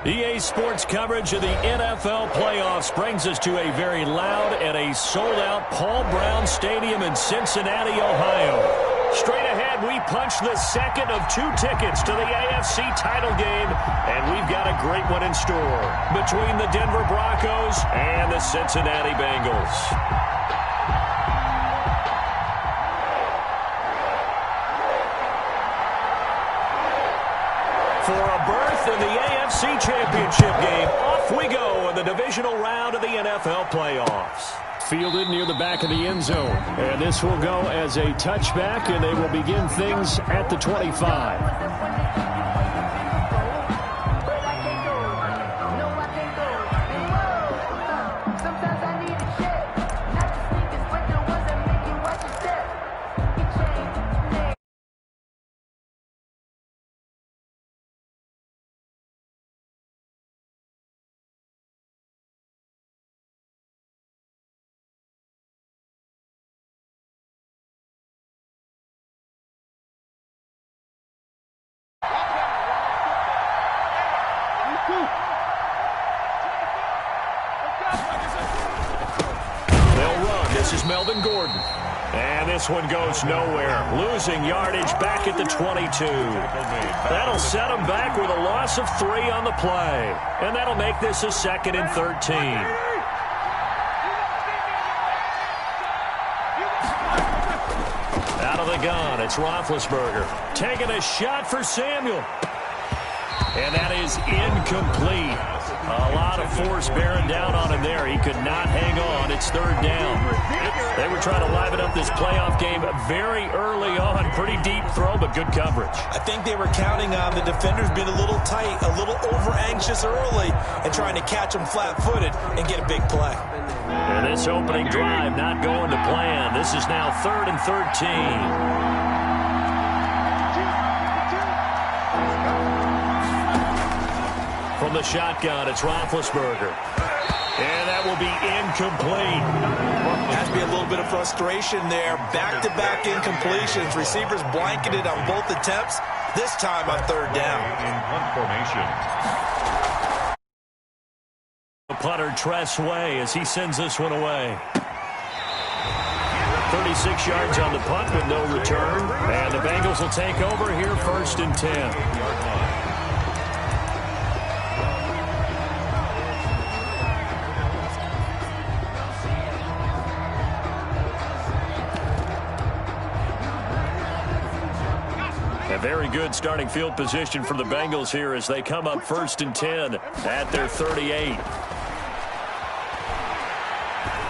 EA Sports coverage of the NFL playoffs brings us to a very loud and a sold-out Paul Brown Stadium in Cincinnati, Ohio. Straight ahead, we punch the second of 2 tickets to the AFC title game, and we've got a great one in store between the Denver Broncos and the Cincinnati Bengals. For a berth in the AFC Championship game, off we go in the divisional round of the NFL playoffs. Fielded near the back of the end zone, and this will go as a touchback, and they will begin things at the 25. This is Melvin Gordon. And this one goes nowhere. Losing yardage back at the 22. That'll set him back with a loss of 3 on the play. And that'll make this a 2nd and 13. Out of the gun, it's Roethlisberger. Taking a shot for Samuel. And that is incomplete. A lot of force bearing down on him there. He could not hang on. It's 3rd down. They were trying to liven up this playoff game very early on. Pretty deep throw, but good coverage. I think they were counting on the defenders being a little tight, a little over-anxious early, and trying to catch them flat-footed and get a big play. And this opening drive not going to plan. This is now 3rd and 13. From the shotgun, it's Roethlisberger. And that will be incomplete. Has to be a little bit of frustration there. Back-to-back incompletions. Receivers blanketed on both attempts, this time on 3rd down. In punt formation. The punter Tress Way as he sends this one away. 36 yards on the punt with no return. And the Bengals will take over here 1st and 10. A very good starting field position for the Bengals here as they come up 1st and 10 at their 38.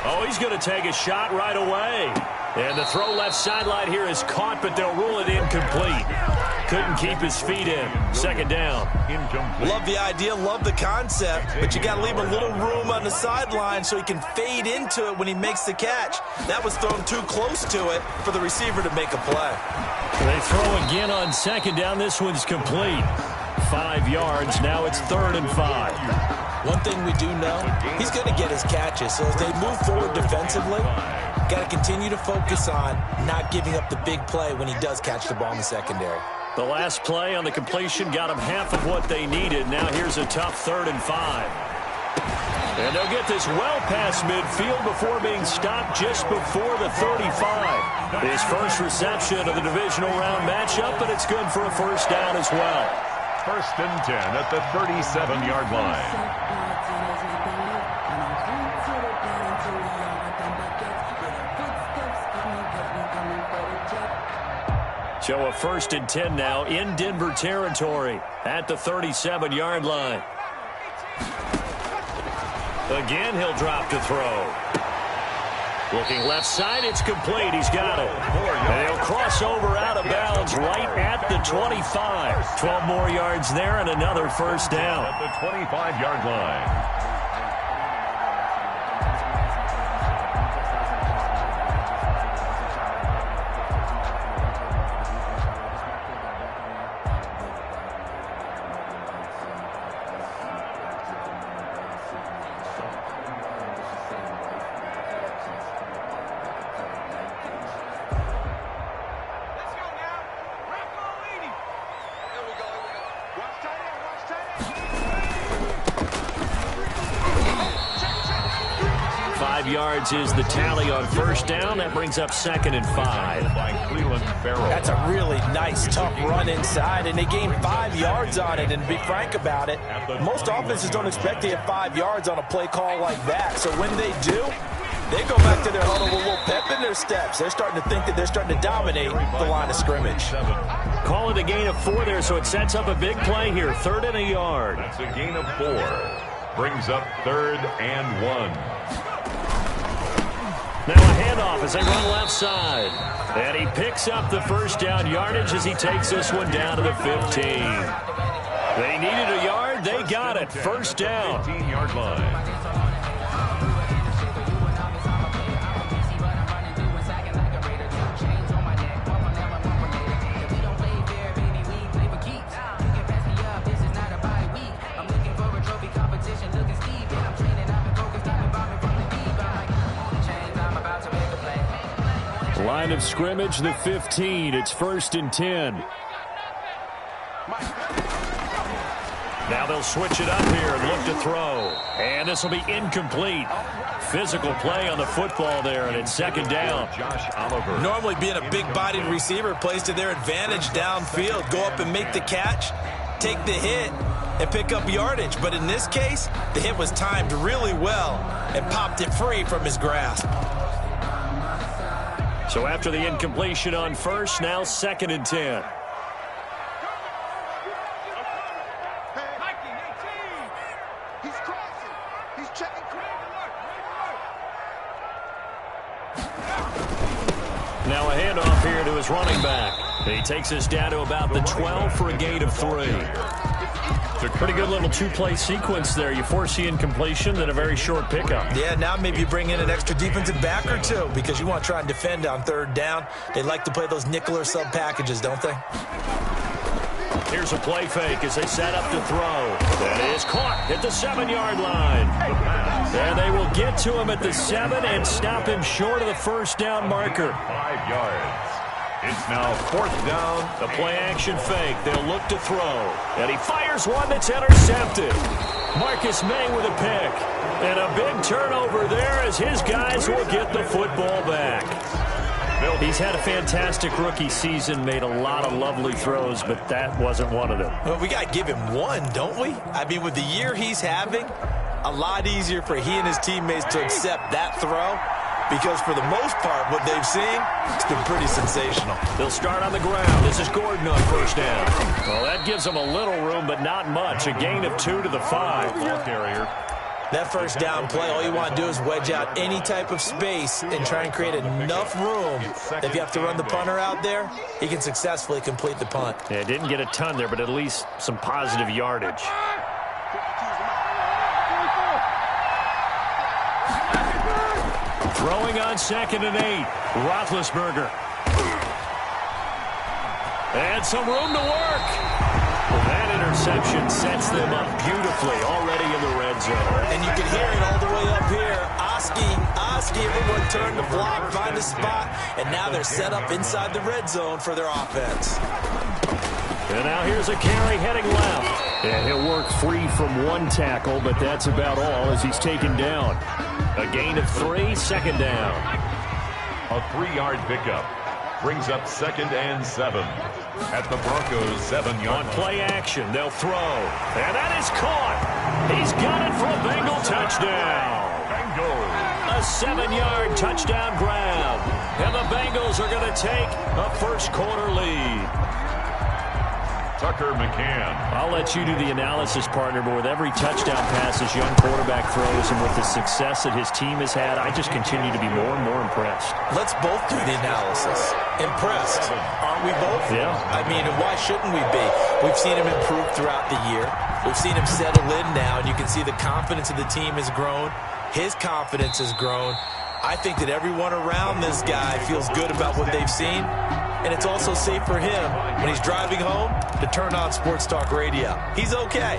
Oh, he's going to take a shot right away. And the throw left sideline here is caught, but they'll rule it incomplete. Couldn't keep his feet in. 2nd down. Love the idea, love the concept, but you got to leave a little room on the sideline so he can fade into it when he makes the catch. That was thrown too close to it for the receiver to make a play. They throw again on 2nd down. This one's complete. 5 yards. Now it's 3rd and 5. One thing we do know, he's going to get his catches. So as they move forward defensively, got to continue to focus on not giving up the big play when he does catch the ball in the secondary. The last play on the completion got them half of what they needed. Now here's a tough 3rd and 5. And they'll get this well past midfield before being stopped just before the 35. His first reception of the divisional round matchup, but it's good for a 1st down as well. 1st and 10 at the 37-yard line. So a 1st and 10 now in Denver territory at the 37-yard line. Again, he'll drop to throw. Looking left side, it's complete. He's got it. And he'll cross over out of bounds right at the 25. 12 more yards there and another 1st down. At the 25-yard line. 5 yards is the tally on first down. That brings up 2nd and 5. That's a really nice, tough run inside, and they gained 5 yards on it. And to be frank about it, most offenses don't expect to get 5 yards on a play call like that. So when they do, they go back to their huddle with a little pep in their steps. They're starting to think that they're starting to dominate the line of scrimmage. Call it a gain of 4 there, so it sets up a big play here. 3rd and a yard. That's a gain of 4. Brings up 3rd and 1. Now a handoff as they run left side. And he picks up the first down yardage as he takes this one down to the 15. They needed a yard. They got it. First down. 15-yard line. Line of scrimmage, the 15. It's 1st and 10. Now they'll switch it up here and look to throw. And this will be incomplete. Physical play on the football there, and it's 2nd down. Josh Oliver. Normally being a big-bodied receiver plays to their advantage downfield. Go up and make the catch, take the hit, and pick up yardage. But in this case, the hit was timed really well and popped it free from his grasp. So after the incompletion on first, now 2nd and 10. Now a handoff here to his running back. He takes us down to about the 12 for a gain of 3. It's a pretty good little 2-play sequence there. You force the incompletion, then a very short pickup. Yeah, now maybe you bring in an extra defensive back or two because you want to try and defend on 3rd down. They like to play those nickel or sub packages, don't they? Here's a play fake as they set up to throw. That is caught at the 7-yard line. And they will get to him at the 7 and stop him short of the first down marker. 5 yards. It's now 4th down. The play-action fake. They'll look to throw. And he fires one that's intercepted. Marcus May with a pick. And a big turnover there as his guys will get the football back. He's had a fantastic rookie season, made a lot of lovely throws, but that wasn't one of them. Well, we got to give him one, don't we? I mean, with the year he's having, a lot easier for he and his teammates to accept that throw. Because for the most part, what they've seen, it's been pretty sensational. They'll start on the ground. This is Gordon on first down. Well, that gives them a little room, but not much. A gain of 2 to the 5. Ball carrier. That first down play, all you want to do is wedge out any type of space and try and create enough room. If you have to run the punter out there, he can successfully complete the punt. Yeah, didn't get a ton there, but at least some positive yardage. Throwing on 2nd and 8. Roethlisberger. And some room to work. That interception sets them up beautifully already in the red zone. And you can hear it all the way up here. Oski, everyone turned the block, find a spot, and now they're set up inside the red zone for their offense. And now here's a carry heading left. And he'll work free from one tackle, but that's about all as he's taken down. A gain of 3, 2nd down. A 3-yard pickup. Brings up 2nd and 7. At the Broncos' 7-yard On play action, they'll throw. And that is caught. He's got it for a Bengal touchdown. A 7-yard touchdown grab. And the Bengals are going to take a first-quarter lead. Tucker McCann. I'll let you do the analysis, partner, but with every touchdown pass this young quarterback throws and with the success that his team has had, I just continue to be more and more impressed. Let's both do the analysis. Impressed, aren't we both? Yeah. I mean, and why shouldn't we be? We've seen him improve throughout the year. We've seen him settle in now, and you can see the confidence of the team has grown. His confidence has grown. I think that everyone around this guy feels good about what they've seen. And it's also safe for him when he's driving home to turn on Sports Talk Radio. He's okay.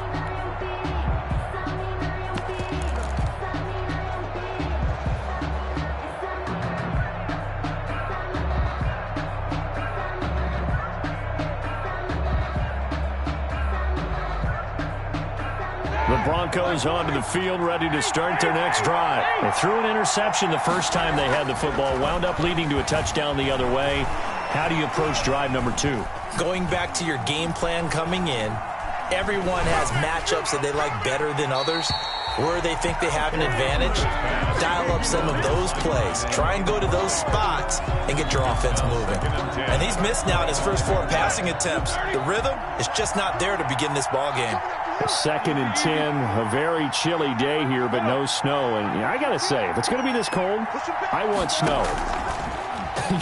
The Broncos onto the field, ready to start their next drive. They threw an interception the first time they had the football, wound up leading to a touchdown the other way. How do you approach drive number 2? Going back to your game plan coming in, everyone has matchups that they like better than others. Where they think they have an advantage, dial up some of those plays. Try and go to those spots and get your offense moving. And he's missed now in his first 4 passing attempts. The rhythm is just not there to begin this ball game. 2nd and 10, a very chilly day here, but no snow. And I got to say, if it's going to be this cold, I want snow.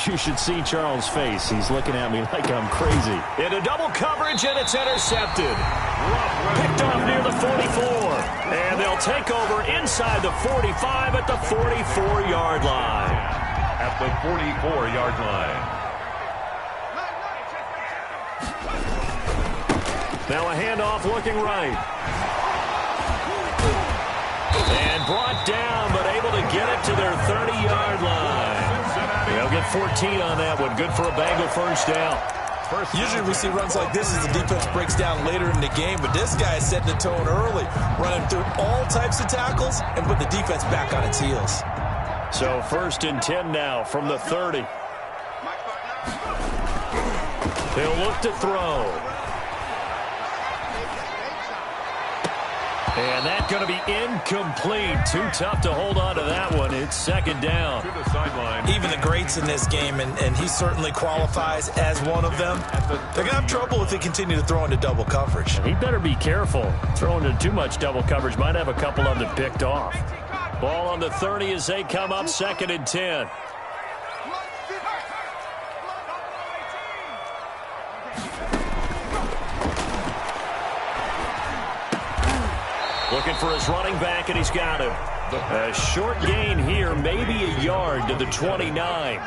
You should see Charles' face. He's looking at me like I'm crazy. Into double coverage, and it's intercepted. Picked off near the 44. And they'll take over inside the 45 at the 44-yard line. At the 44-yard line. Now a handoff looking right. And brought down, but able to get it to their 30-yard line. They'll get 14 on that one. Good for a Bengal first down. Usually we see runs like this as the defense breaks down later in the game, but this guy is setting the tone early, running through all types of tackles and put the defense back on its heels. So 1st and 10 now from the 30. They'll look to throw. And that's going to be incomplete. Too tough to hold on to that one. It's 2nd down. To the sideline. Even the greats in this game, and he certainly qualifies as one of them, they're going to have trouble if they continue to throw into double coverage. He better be careful. Throwing into too much double coverage might have a couple of them picked off. Ball on the 30 as they come up, 2nd and 10. Looking for his running back, and he's got him. A short gain here, maybe a yard to the 29.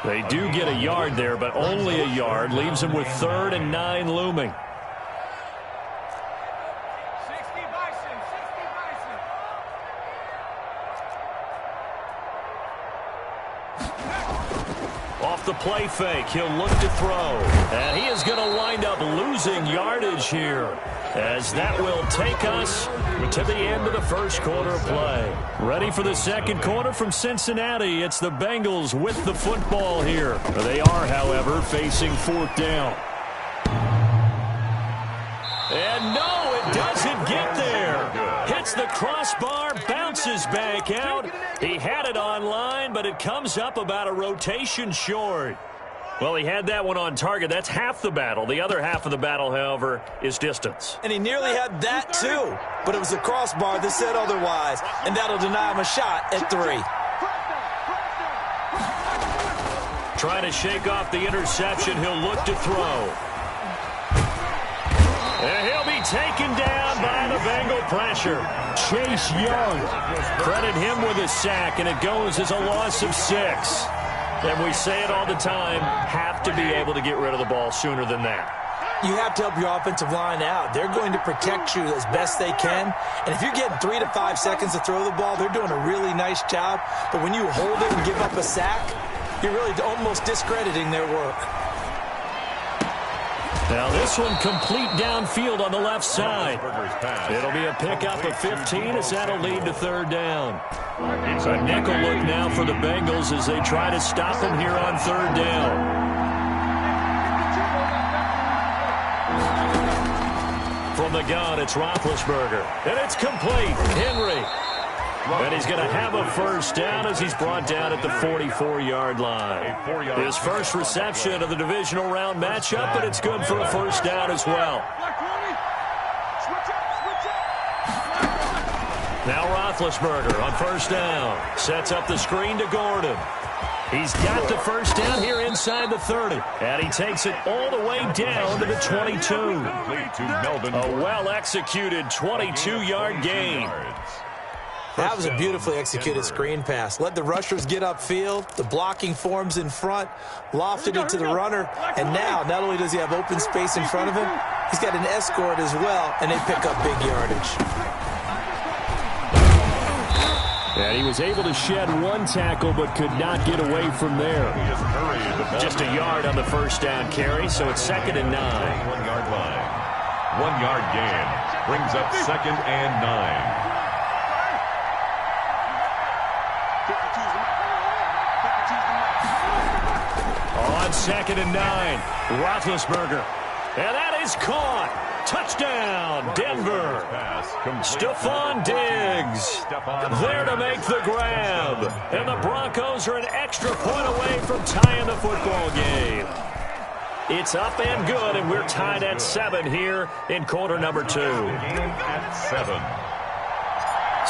They do get a yard there, but only a yard. Leaves him with 3rd and 9 looming. Off the play fake, he'll look to throw. And he is going to wind up losing yardage here, as that will take us to the end of the first quarter of play. Ready for the second quarter from Cincinnati. It's the Bengals with the football here. They are, however, facing 4th down. And no, it doesn't get there. Hits the crossbar, bounces back out. He had it on line, but it comes up about a rotation short. Well, he had that one on target. That's half the battle. The other half of the battle, however, is distance. And he nearly had that, too. But it was a crossbar that said otherwise, and that'll deny him a shot at 3. Trying to shake off the interception. He'll look to throw. And he'll be taken down by the Bengal pressure. Chase Young. Credit him with a sack, and it goes as a loss of 6. And we say it all the time, have to be able to get rid of the ball sooner than that. You have to help your offensive line out. They're going to protect you as best they can. And if you're getting 3 to 5 seconds to throw the ball, they're doing a really nice job. But when you hold it and give up a sack, you're really almost discrediting their work. Now this one complete downfield on the left side. It'll be a pickup of 15 as that'll lead to 3rd down. A nickel look now for the Bengals as they try to stop him here on 3rd down. From the gun, it's Roethlisberger. And it's complete. Henry. And he's going to have a first down as he's brought down at the 44-yard line. His first reception of the divisional round matchup, but it's good for a first down as well. Now Roethlisberger on first down. Sets up the screen to Gordon. He's got the first down here inside the 30. And he takes it all the way down to the 22. A well-executed 22-yard gain. That was a beautifully executed screen pass. Let the rushers get upfield. The blocking forms in front. Lofted it to the runner. And now, not only does he have open space in front of him, he's got an escort as well, and they pick up big yardage. And he was able to shed one tackle, but could not get away from there. Just a yard on the first down carry, so it's 2nd and 9. 1 yard gain. Brings up 2nd and 9. On 2nd and 9, Roethlisberger. And that is caught. Touchdown, Denver. Stephon Diggs there to make the grab. And the Broncos are an extra point away from tying the football game. It's up and good, and we're tied at 7 here in quarter number 2. At 7.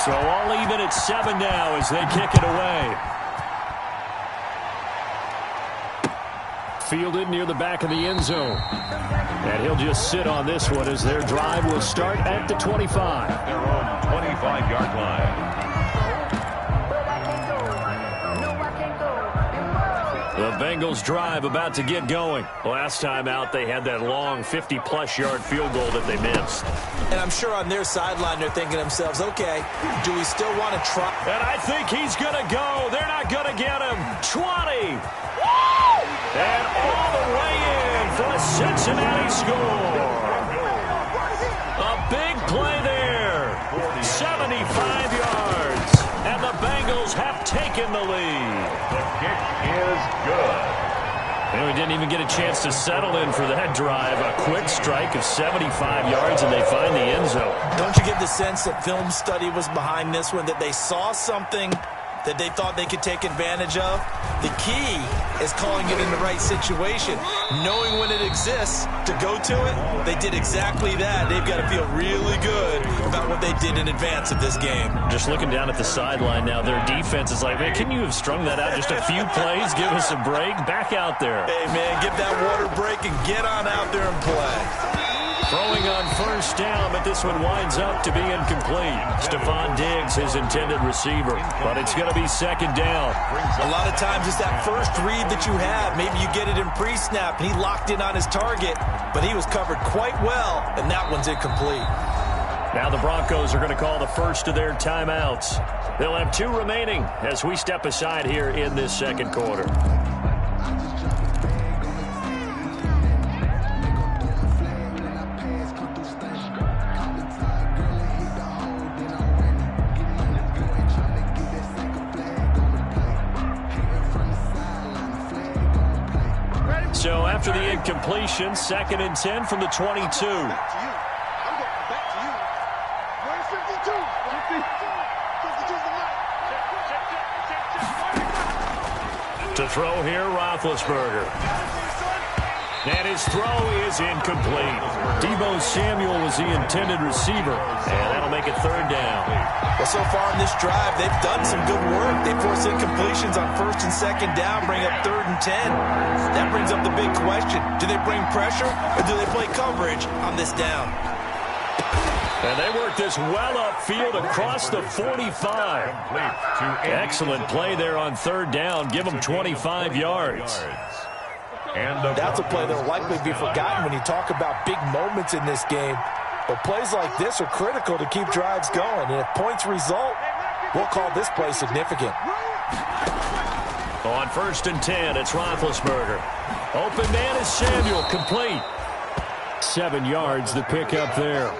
So all even at 7 now as they kick it away. Fielded near the back of the end zone. And he'll just sit on this one as their drive will start at the 25. Their own 25-yard line. The Bengals drive about to get going. Last time out, they had that long 50-plus yard field goal that they missed. And I'm sure on their sideline they're thinking to themselves, okay, do we still want to try? And I think he's going to go. They're not going to get him. 20. And all the way in for a Cincinnati score. A big play there. 75 yards. And the Bengals have taken the lead. The kick is good. And we didn't even get a chance to settle in for that drive. A quick strike of 75 yards, and they find the end zone. Don't you get the sense that film study was behind this one, that they saw something that they thought they could take advantage of? The key is calling it in the right situation, knowing when it exists to go to it. They did exactly that. They've got to feel really good about what they did in advance of this game. Just looking down at the sideline now, their defense is like, man, couldn't you have strung that out just a few plays? Give us a break. Back out there. Hey, man, give that water break and get on out there and play. Throwing on first down, but this one winds up to be incomplete. Stephon Diggs, his intended receiver, but it's going to be 2nd down. A lot of times it's that first read that you have. Maybe you get it in pre-snap, and he locked in on his target, but he was covered quite well, and that one's incomplete. Now the Broncos are going to call the first of their timeouts. They'll have 2 remaining as we step aside here in this 2nd quarter. So after the incompletion, 2nd and 10 from the 22. To throw here, Roethlisberger. And his throw is incomplete. Deebo Samuel was the intended receiver, and that'll make it 3rd down. Well, so far in this drive, they've done some good work. They force incompletions on 1st and 2nd down, bring up 3rd and 10. That brings up the big question. Do they bring pressure, or do they play coverage on this down? And they work this well upfield across the 45. Excellent play there on 3rd down. Give them 25 yards. That's a play that will likely be forgotten when you talk about big moments in this game. But plays like this are critical to keep drives going. And if points result, we'll call this play significant. On 1st and 10, it's Roethlisberger. Open man is Samuel, complete. 7 yards, the pickup there.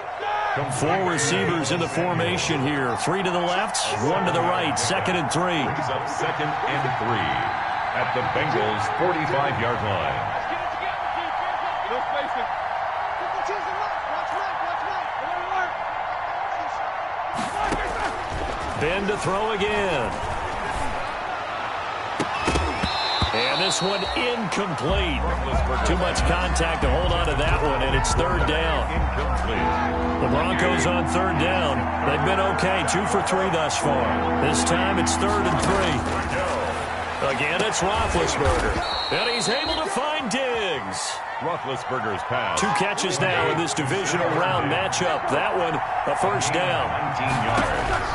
4 receivers in the formation here. 3 to the left, 1 to the right. 2nd and 3. Brings up 2nd and 3 at the Bengals' 45-yard line. Ben to throw again. And this one incomplete. Too much contact to hold on to that one, and it's 3rd down. The Broncos on 3rd down. They've been okay, 2 for 3 thus far. This time it's 3rd and 3. Again, it's Roethlisberger. And he's able to find Diggs. Roethlisberger's pass. 2 catches now in this divisional round matchup. That one, a 1st down. 19 yards.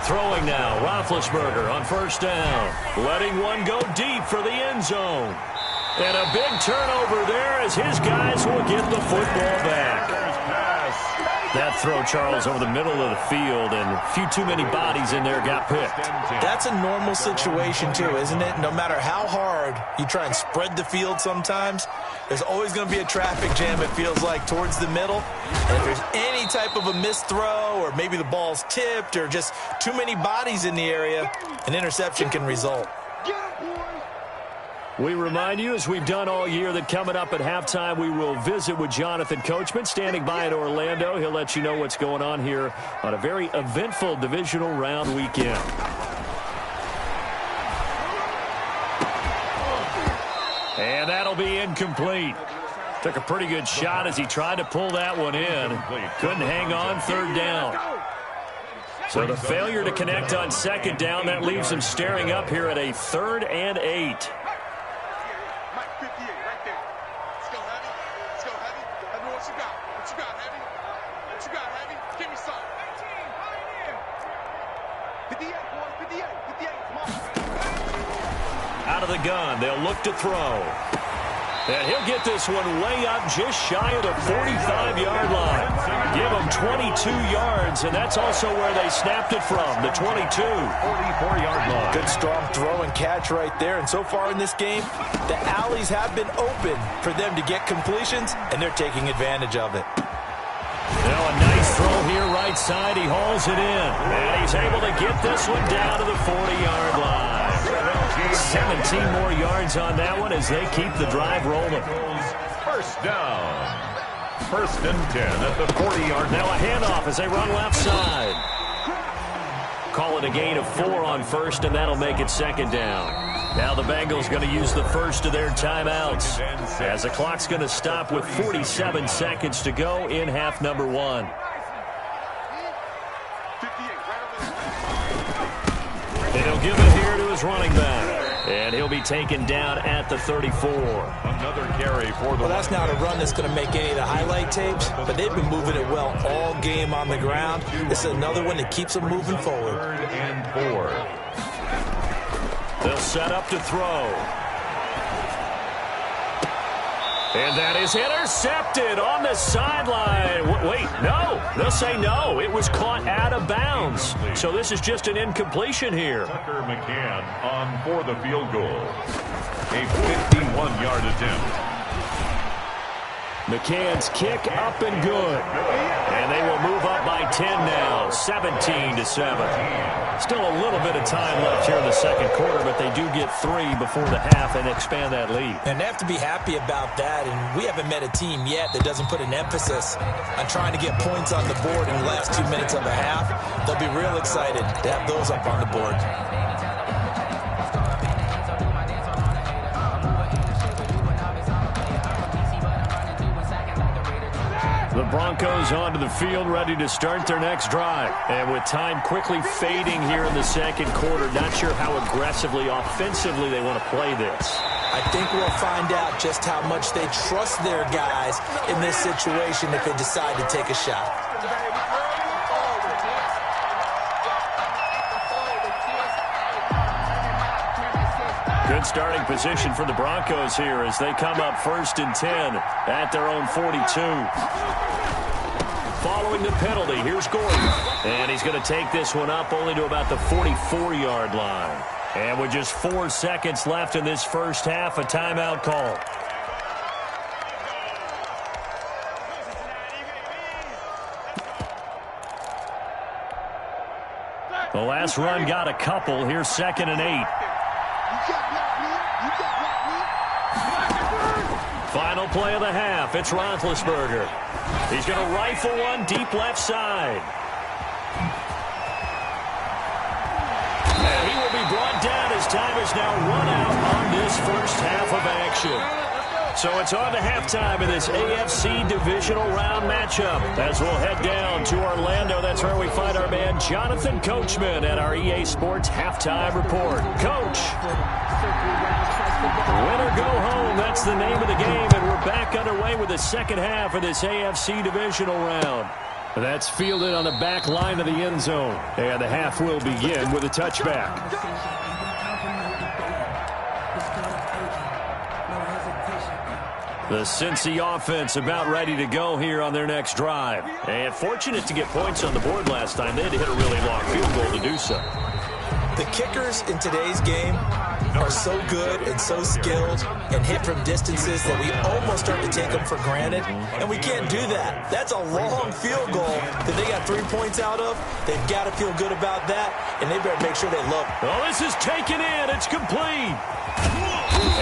Throwing now, Roethlisberger on 1st down. Letting one go deep for the end zone. And a big turnover there as his guys will get the football back. That throw, Charles, over the middle of the field, and a few too many bodies in there got picked. That's a normal situation, too, isn't it? No matter how hard you try and spread the field sometimes, there's always going to be a traffic jam, it feels like, towards the middle. And if there's any type of a missed throw, or maybe the ball's tipped, or just too many bodies in the area, an interception can result. We remind you, as we've done all year, that coming up at halftime, we will visit with Jonathan Coachman, standing by in Orlando. He'll let you know what's going on here on a very eventful divisional round weekend. And that'll be incomplete. Took a pretty good shot as he tried to pull that one in. Couldn't hang on, third down. So the failure to connect on second down, that leaves him staring up here at a 3rd and 8. Out of the gun, they'll look to throw. And he'll get this one way up just shy of the 45-yard line. Give him 22 yards, and that's also where they snapped it from, the 22. 44-yard line. Good strong throw and catch right there. And so far in this game, the alleys have been open for them to get completions, and they're taking advantage of it. Now a nice throw here right side. He hauls it in. And he's able to get this one down to the 40-yard line. 17 more yards on that one as they keep the drive rolling. First down. 1st and 10 at the 40-yard line. Now a handoff as they run left side. Call it a gain of 4 on first, and that'll make it 2nd down. Now the Bengals going to use the first of their timeouts as the clock's going to stop with 47 seconds to go in half number 1. And he'll give it here to his running back. And he'll be taken down at the 34. Another carry for the... Well, that's not a run that's going to make any of the highlight tapes, but they've been moving it well all game on the ground. This is another one that keeps them moving forward. 3rd and 4. They'll set up to throw. And that is intercepted on the sideline. Wait, no. They'll say no. It was caught out of bounds. So this is just an incompletion here. Tucker McCann on for the field goal. A 51-yard attempt. McCann's kick up and good. And they will move up by 10 now, 17-7. Still a little bit of time left here in the second quarter, but they do get 3 before the half and expand that lead. And they have to be happy about that, and we haven't met a team yet that doesn't put an emphasis on trying to get points on the board in the last 2 minutes of a half. They'll be real excited to have those up on the board. The Broncos onto the field, ready to start their next drive. And with time quickly fading here in the second quarter, not sure how aggressively, offensively they want to play this. I think we'll find out just how much they trust their guys in this situation if they decide to take a shot. Good starting position for the Broncos here as they come up 1st and 10 at their own 42. Following the penalty, here's Gordon. And he's going to take this one up only to about the 44-yard line. And with just 4 seconds left in this first half, a timeout call. The last run got a couple. Here's 2nd and 8. Final play of the half. It's Roethlisberger. He's going to rifle one deep left side. And he will be brought down as time is now run out on this first half of action. So it's on to halftime in this AFC divisional round matchup. As we'll head down to Orlando, that's where we find our man Jonathan Coachman at our EA Sports Halftime Report. Coach, win or go home, that's the name of the game, and we're back underway with the second half of this AFC divisional round. That's fielded on the back line of the end zone, and the half will begin with a touchback. The Cincy offense about ready to go here on their next drive. And fortunate to get points on the board last time. They had to hit a really long field goal to do so. The kickers in today's game are so good and so skilled and hit from distances that we almost start to take them for granted, and we can't do that. That's a long field goal that they got 3 points out of. They've got to feel good about that, and they better make sure they look. Oh, this is taken in. It's complete.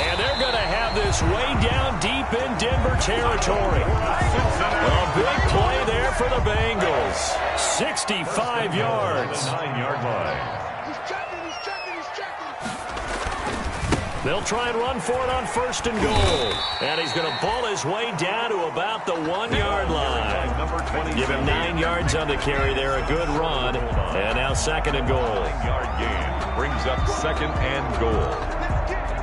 And they're going to have this way down deep in Denver territory. A big play there for the Bengals. 65 yards. 9-yard line. They'll try and run for it on 1st and goal. And he's going to ball his way down to about the 1-yard line. Give him 9 yards on the carry there. A good run. And now 2nd and goal. 9-yard gain brings up 2nd and goal.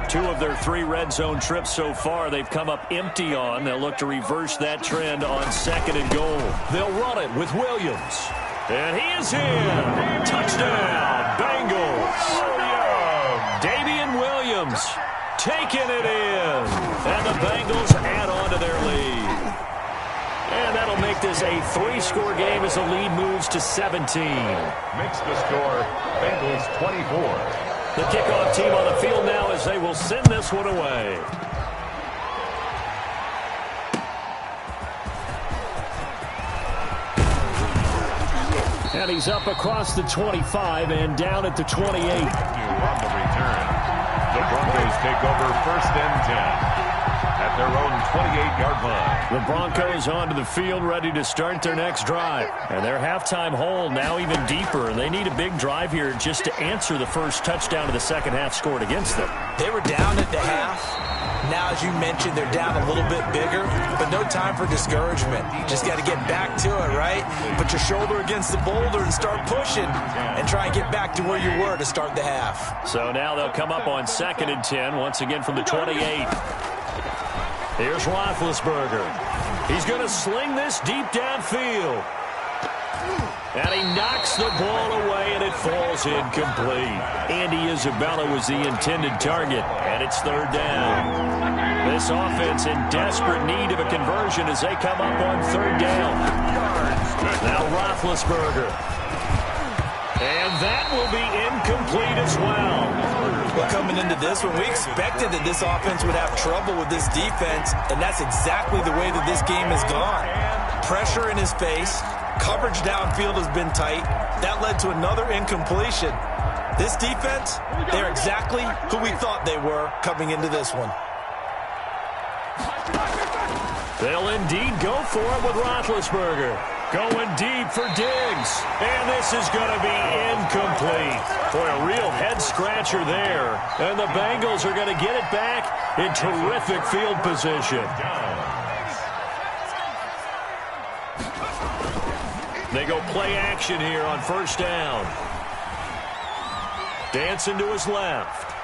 2 of their 3 red zone trips so far they've come up empty on. They'll look to reverse that trend on 2nd and goal. They'll run it with Williams. And he is in. Touchdown, Bengals. Williams taking it in. And the Bengals add on to their lead. And that'll make this a 3-score game as the lead moves to 17. Makes the score Bengals 24. The kickoff team on the field now as they will send this one away. And he's up across the 25 and down at the 28. On the return. The Broncos take over 1st and 10 at their own 28-yard line. The Broncos onto the field ready to start their next drive. And their halftime hole now even deeper. And they need a big drive here just to answer the first touchdown of the second half scored against them. They were down at the half. Now, as you mentioned, they're down a little bit bigger, but no time for discouragement. Just got to get back to it, right? Put your shoulder against the boulder and start pushing and try and get back to where you were to start the half. So now they'll come up on 2nd and 10, once again from the 28. Here's Roethlisberger. He's going to sling this deep downfield. And he knocks the ball away, and it falls incomplete. Andy Isabella was the intended target, and it's 3rd down. This offense in desperate need of a conversion as they come up on 3rd down. Now Roethlisberger. And that will be incomplete as well. Well, coming into this one, we expected that this offense would have trouble with this defense, and that's exactly the way that this game has gone. Pressure in his face. Coverage downfield has been tight. That led to another incompletion. This defense, they're exactly who we thought they were coming into this one. They'll indeed go for it with Roethlisberger. Going deep for Diggs. And this is going to be incomplete. Boy, a real head-scratcher there. And the Bengals are going to get it back in terrific field position. They go play action here on 1st down. Dancing to his left.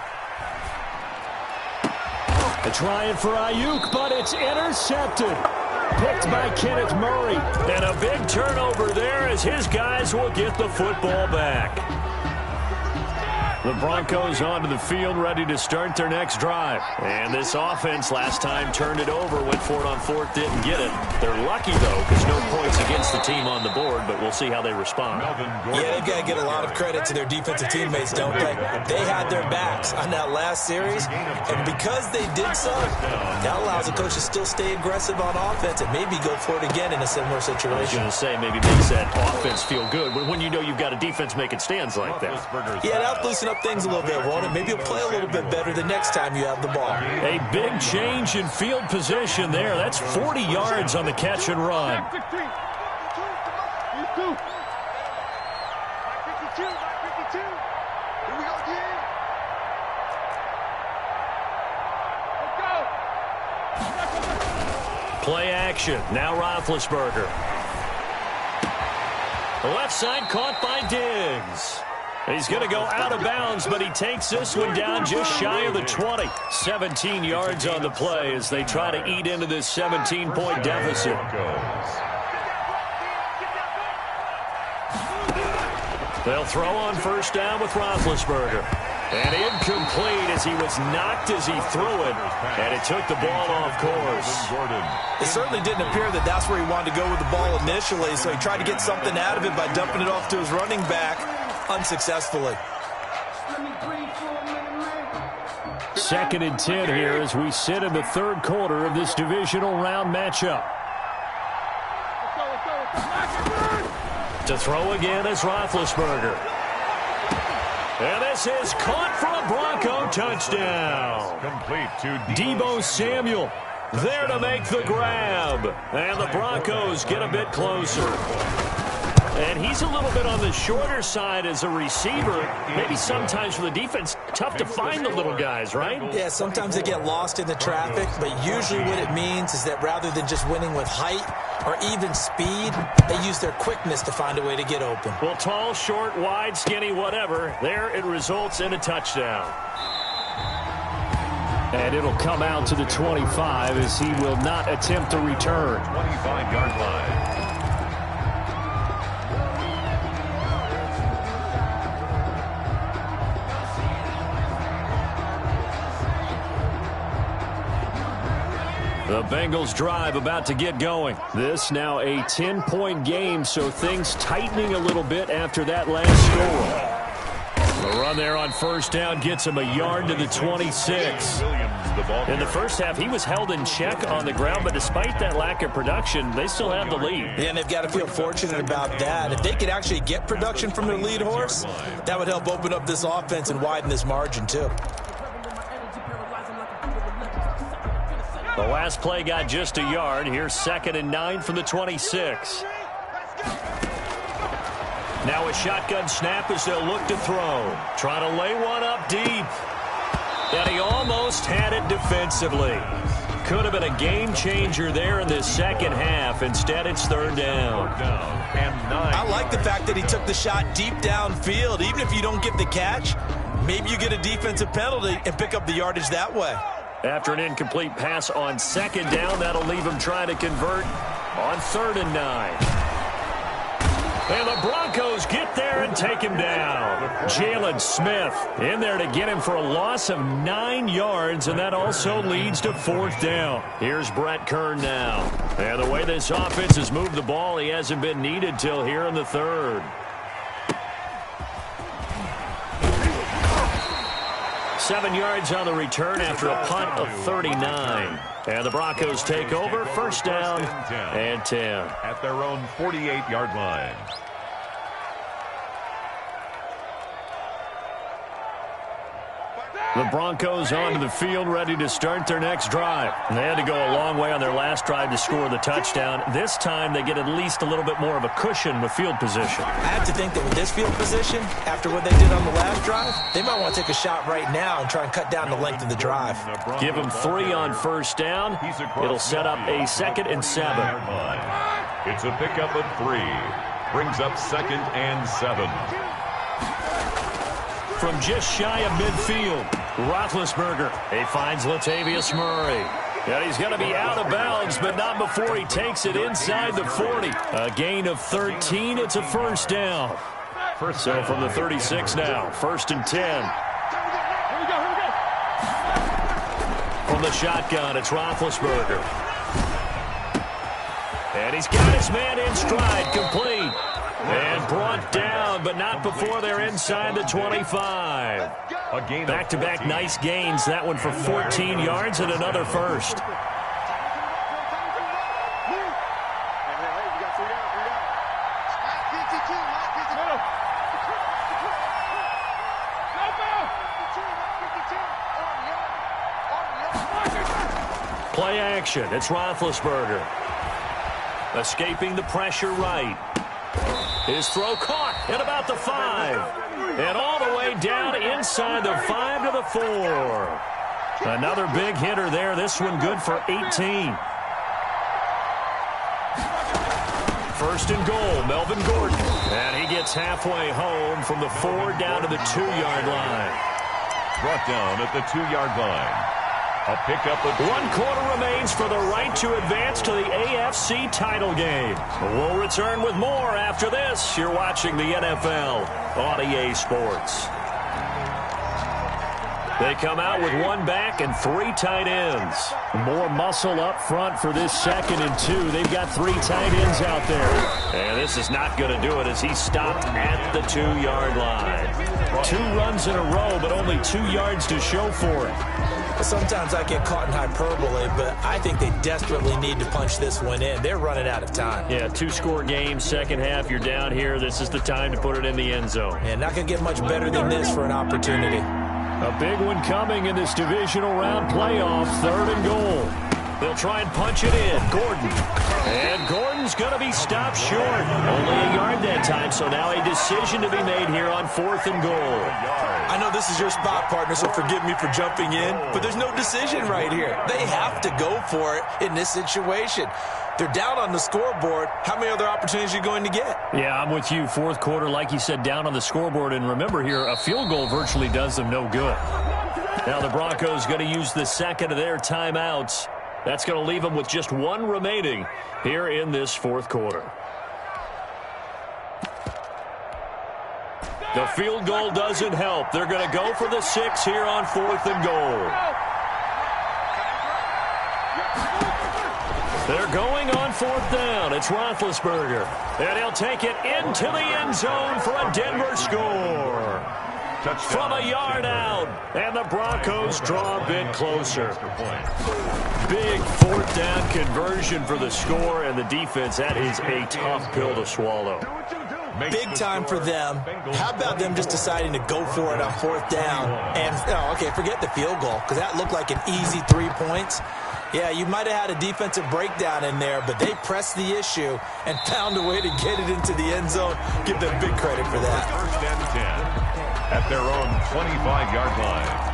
They're trying for Ayuk, but it's intercepted. Picked by Kenneth Murray. And a big turnover there as his guys will get the football back. The Broncos onto the field ready to start their next drive. And this offense last time turned it over, went for it on 4th, didn't get it. They're lucky, though, because no points against the team on the board, but we'll see how they respond. Yeah, they've got to get a lot of credit to their defensive teammates, don't they? They had their backs on that last series, and because they did so, that allows the coach to still stay aggressive on offense and maybe go for it again in a similar situation. I was going to say, maybe makes that offense feel good, but when you know you've got a defense making stands like that. Yeah, that'll loosen up things a little bit, won't it? Maybe you'll play a little bit better the next time you have the ball. A big change in field position there. That's 40 yards on the catch and run. Play action. Now Roethlisberger. The left side caught by Diggs. He's going to go out of bounds, but he takes this one down just shy of the 20. 17 yards on the play as they try to eat into this 17-point deficit. They'll throw on 1st down with Roethlisberger. And incomplete as he was knocked as he threw it, and it took the ball off course. It certainly didn't appear that that's where he wanted to go with the ball initially, so he tried to get something out of it by dumping it off to his running back unsuccessfully. 2nd and 10 here as we sit in the third quarter of this divisional round matchup. To throw again is Roethlisberger. And this is caught for a Bronco touchdown. Complete to Deebo Samuel there to make the grab. And the Broncos get a bit closer. And he's a little bit on the shorter side as a receiver. Maybe sometimes for the defense, tough to find the little guys, right? Yeah, sometimes they get lost in the traffic, but usually what it means is that rather than just winning with height or even speed, they use their quickness to find a way to get open. Well, tall, short, wide, skinny, whatever, there it results in a touchdown. And it'll come out to the 25 as he will not attempt to return. 25-yard line. The Bengals drive about to get going. This now a 10-point game, so things tightening a little bit after that last score. The run there on first down gets him a yard to the 26. In the first half, he was held in check on the ground, but despite that lack of production, they still have the lead. Yeah, and they've got to feel fortunate about that. If they could actually get production from their lead horse, that would help open up this offense and widen this margin, too. The last play got just a yard. Here's 2nd and 9 from the 26. Now a shotgun snap as they'll look to throw. Trying to lay one up deep. And he almost had it defensively. Could have been a game changer there in this second half. Instead, it's 3rd down. I like the fact that he took the shot deep downfield. Even if you don't get the catch, maybe you get a defensive penalty and pick up the yardage that way. After an incomplete pass on 2nd down, that'll leave him trying to convert on 3rd and 9. And the Broncos get there and take him down. Jalen Smith in there to get him for a loss of 9 yards, and that also leads to 4th down. Here's Brett Kern now. And the way this offense has moved the ball, he hasn't been needed till here in the 3rd. 7 yards on the return after a punt of 39. And the Broncos take over, 1st down and 10. At their own 48-yard line. The Broncos onto the field, ready to start their next drive. And they had to go a long way on their last drive to score the touchdown. This time, they get at least a little bit more of a cushion with field position. I have to think that with this field position, after what they did on the last drive, they might want to take a shot right now and try and cut down the length of the drive. Give them 3 on 1st down. It'll set up a 2nd and 7. It's a pickup of 3. Brings up 2nd and 7. From just shy of midfield, Roethlisberger. He finds Latavius Murray. And he's going to be out of bounds, but not before he takes it inside the 40. A gain of 13. It's a 1st down. So from the 36 now, 1st and 10. From the shotgun, it's Roethlisberger. And he's got his man in stride, complete. And brought down, but not before they're inside the 25. Back-to-back nice gains. That one for 14 yards and another 1st. Play action. It's Roethlisberger. Escaping the pressure right. His throw caught at about the 5. And all the way down inside the 5 to the 4. Another big hitter there. This one good for 18. 1st and goal, Melvin Gordon. And he gets halfway home from the 4 down to the 2-yard line. Brought down at the 2-yard line. A pickup of 1 quarter remains for the right to advance to the AFC title game. We'll return with more after this. You're watching the NFL on EA Sports. They come out with one back and 3 tight ends. More muscle up front for this 2nd and 2. They've got 3 tight ends out there. And this is not going to do it as he's stopped at the 2-yard line. 2 runs in a row, but only 2 yards to show for it. Sometimes I get caught in hyperbole, but I think they desperately need to punch this one in. They're running out of time. Yeah, 2-score game, second half, you're down here. This is the time to put it in the end zone. And not going to get much better than this for an opportunity. A big one coming in this divisional round playoff, 3rd and goal. They'll try and punch it in. Gordon. And Gordon's going to be stopped short. Only a yard that time, so now a decision to be made here on 4th and goal. I know this is your spot, partner, so forgive me for jumping in, but there's no decision right here. They have to go for it in this situation. They're down on the scoreboard. How many other opportunities are you going to get? Yeah, I'm with you. 4th quarter, like you said, down on the scoreboard. And remember here, a field goal virtually does them no good. Now the Broncos going to use the 2nd of their timeouts. That's going to leave them with just 1 remaining here in this 4th quarter. The field goal doesn't help. They're going to go for the 6 here on 4th and goal. They're going on 4th down. It's Roethlisberger. And he'll take it into the end zone for a Denver score. From a yard out. And the Broncos draw a bit closer. Big 4th down conversion for the score, and the defense, that is a tough pill to swallow. Big time for them. How about them just deciding to go for it on 4th down? And, okay, forget the field goal, because that looked like an easy 3 points. Yeah, you might have had a defensive breakdown in there, but they pressed the issue and found a way to get it into the end zone. Give them big credit for that. 1st and 10 at their own 25-yard line.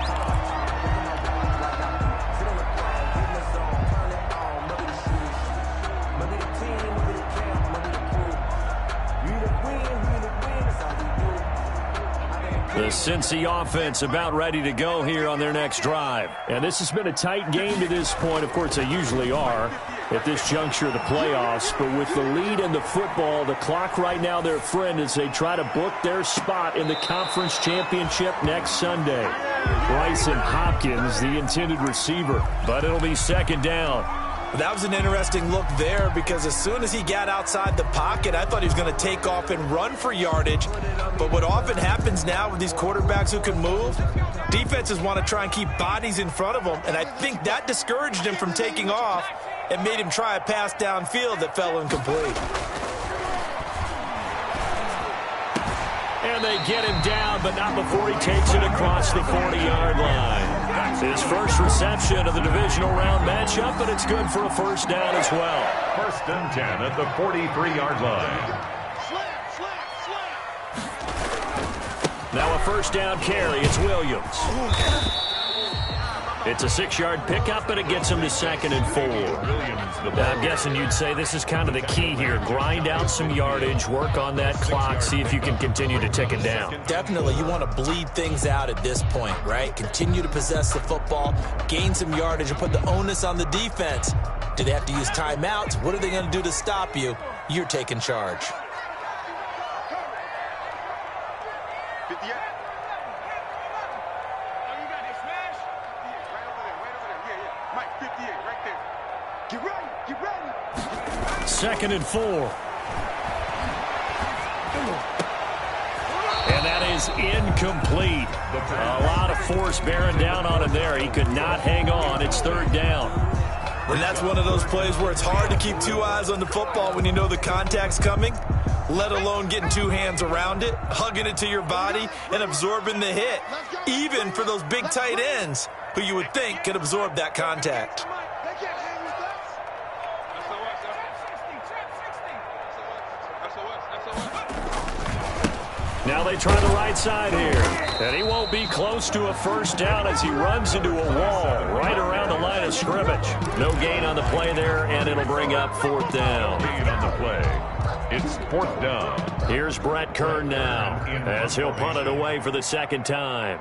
The Cincy offense about ready to go here on their next drive. And this has been a tight game to this point. Of course, they usually are at this juncture of the playoffs. But with the lead in the football, the clock right now their friend as they try to book their spot in the conference championship next Sunday. Bryson Hopkins, the intended receiver. But it'll be 2nd down. That was an interesting look there because as soon as he got outside the pocket, I thought he was going to take off and run for yardage. But what often happens now with these quarterbacks who can move, defenses want to try and keep bodies in front of them. And I think that discouraged him from taking off and made him try a pass downfield that fell incomplete. And they get him down, but not before he takes it across the 40-yard line. His first reception of the divisional round matchup, but it's good for a 1st down as well. 1st and 10 at the 43-yard line. Now a 1st down carry. It's Williams. It's a 6-yard pickup, but it gets him to 2nd and 4. Now, I'm guessing you'd say this is kind of the key here. Grind out some yardage, work on that clock, see if you can continue to tick it down. Definitely. You want to bleed things out at this point, right? Continue to possess the football, gain some yardage, and put the onus on the defense. Do they have to use timeouts? What are they going to do to stop you? You're taking charge. Second and 4. And that is incomplete. A lot of force bearing down on him there. He could not hang on. It's 3rd down. And that's one of those plays where it's hard to keep 2 eyes on the football when you know the contact's coming, let alone getting 2 hands around it, hugging it to your body, and absorbing the hit, even for those big tight ends who you would think could absorb that contact. Now they try the right side here. And he won't be close to a 1st down as he runs into a wall right around the line of scrimmage. No gain on the play there, and it'll bring up 4th down. Gain on the play. It's 4th down. Here's Brett Kern now as he'll punt it away for the 2nd time.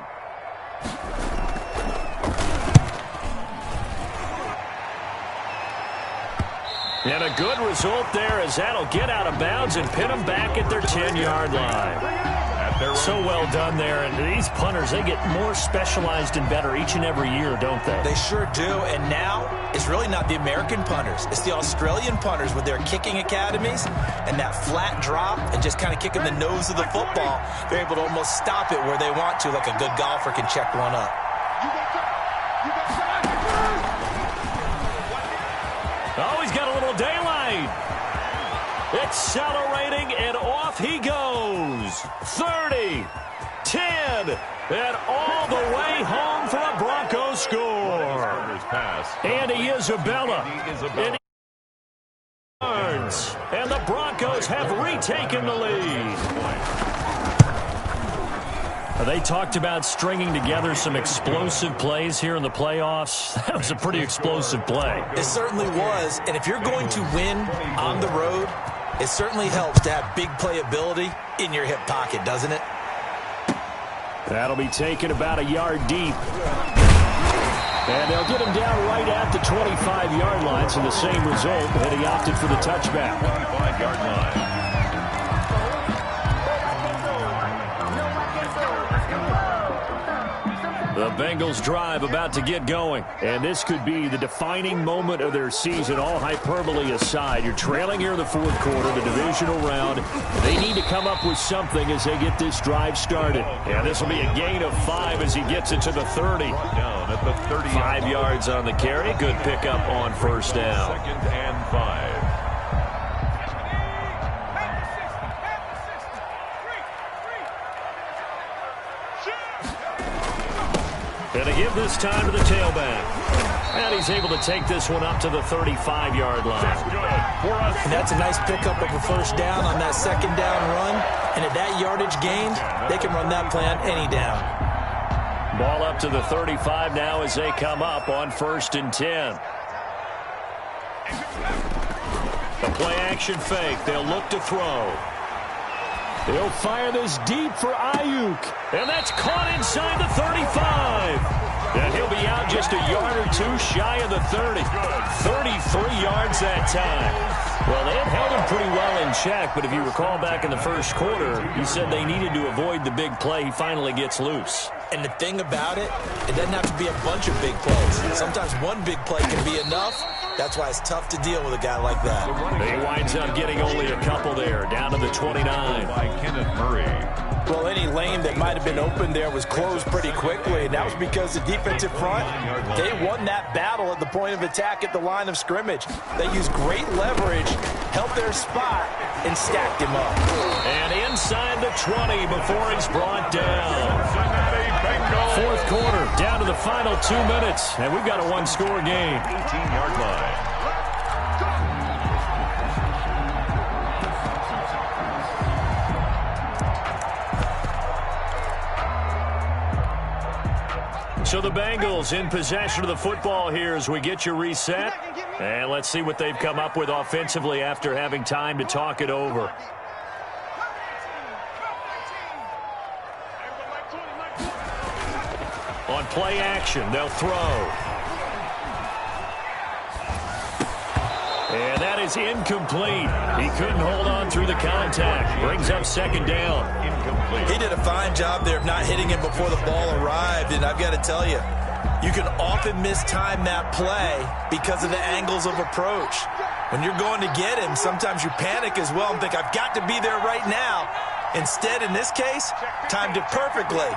And a good result there as that'll get out of bounds and pin them back at their 10-yard line. At So well done there. And these punters, they get more specialized and better each and every year, don't they? They sure do. And now it's really not the American punters. It's the Australian punters with their kicking academies and that flat drop and just kind of kicking the nose of the football. They're able to almost stop it where they want to, like a good golfer can check one up. Oh, he's got a little daylight. Accelerating, and off he goes. 30, 10, and all the way home for a Broncos score. Andy Isabella. And the Broncos have retaken the lead. They talked about stringing together some explosive plays here in the playoffs. That was a pretty explosive play. It certainly was. And if you're going to win on the road, it certainly helps to have big playability in your hip pocket, doesn't it? That'll be taken about a yard deep. And they'll get him down right at the 25-yard line, so the same result, and he opted for the touchback. 25-yard line. The Bengals drive about to get going, and this could be the defining moment of their season, all hyperbole aside. You're trailing here in the fourth quarter, the divisional round. They need to come up with something as they get this drive started. And this will be a gain of 5 as he gets it to the 30. Down at the 30. 5 yards on the carry. Good pickup on first down. 2nd and 5. And to give this time to the tailback. And he's able to take this one up to the 35-yard line. And that's a nice pickup of a first down on that second down run. And at that yardage gained, they can run that play on any down. Ball up to the 35 now as they come up on 1st and 10. The play-action fake. They'll look to throw. They'll fire this deep for Ayuk. And that's caught inside the 35. And he'll be out just a yard or two shy of the 30. 33 yards that time. Well, they had held him pretty well in check, but if you recall back in the first quarter, he said they needed to avoid the big play. He finally gets loose. And the thing about it, it doesn't have to be a bunch of big plays. Sometimes one big play can be enough. That's why it's tough to deal with a guy like that. He winds up getting only a couple there, down to the 29. By Kenneth Murray. Well, any lane that might have been open there was closed pretty quickly, and that was because the defensive front, they won that battle at the point of attack at the line of scrimmage. They used great leverage, held their spot, and stacked him up. And inside the 20 before he's brought down. Fourth quarter, down to the final 2 minutes, and we've got a one-score game. 18-yard line. So the Bengals in possession of the football here as we get you reset. And let's see what they've come up with offensively after having time to talk it over. On play action, they'll throw. And that is incomplete. He couldn't hold on through the contact. Brings up second down. He did a fine job there of not hitting him before the ball arrived, and I've got to tell you, you can often mistime that play because of the angles of approach. When you're going to get him, sometimes you panic as well and think, I've got to be there right now. Instead, in this case, timed it perfectly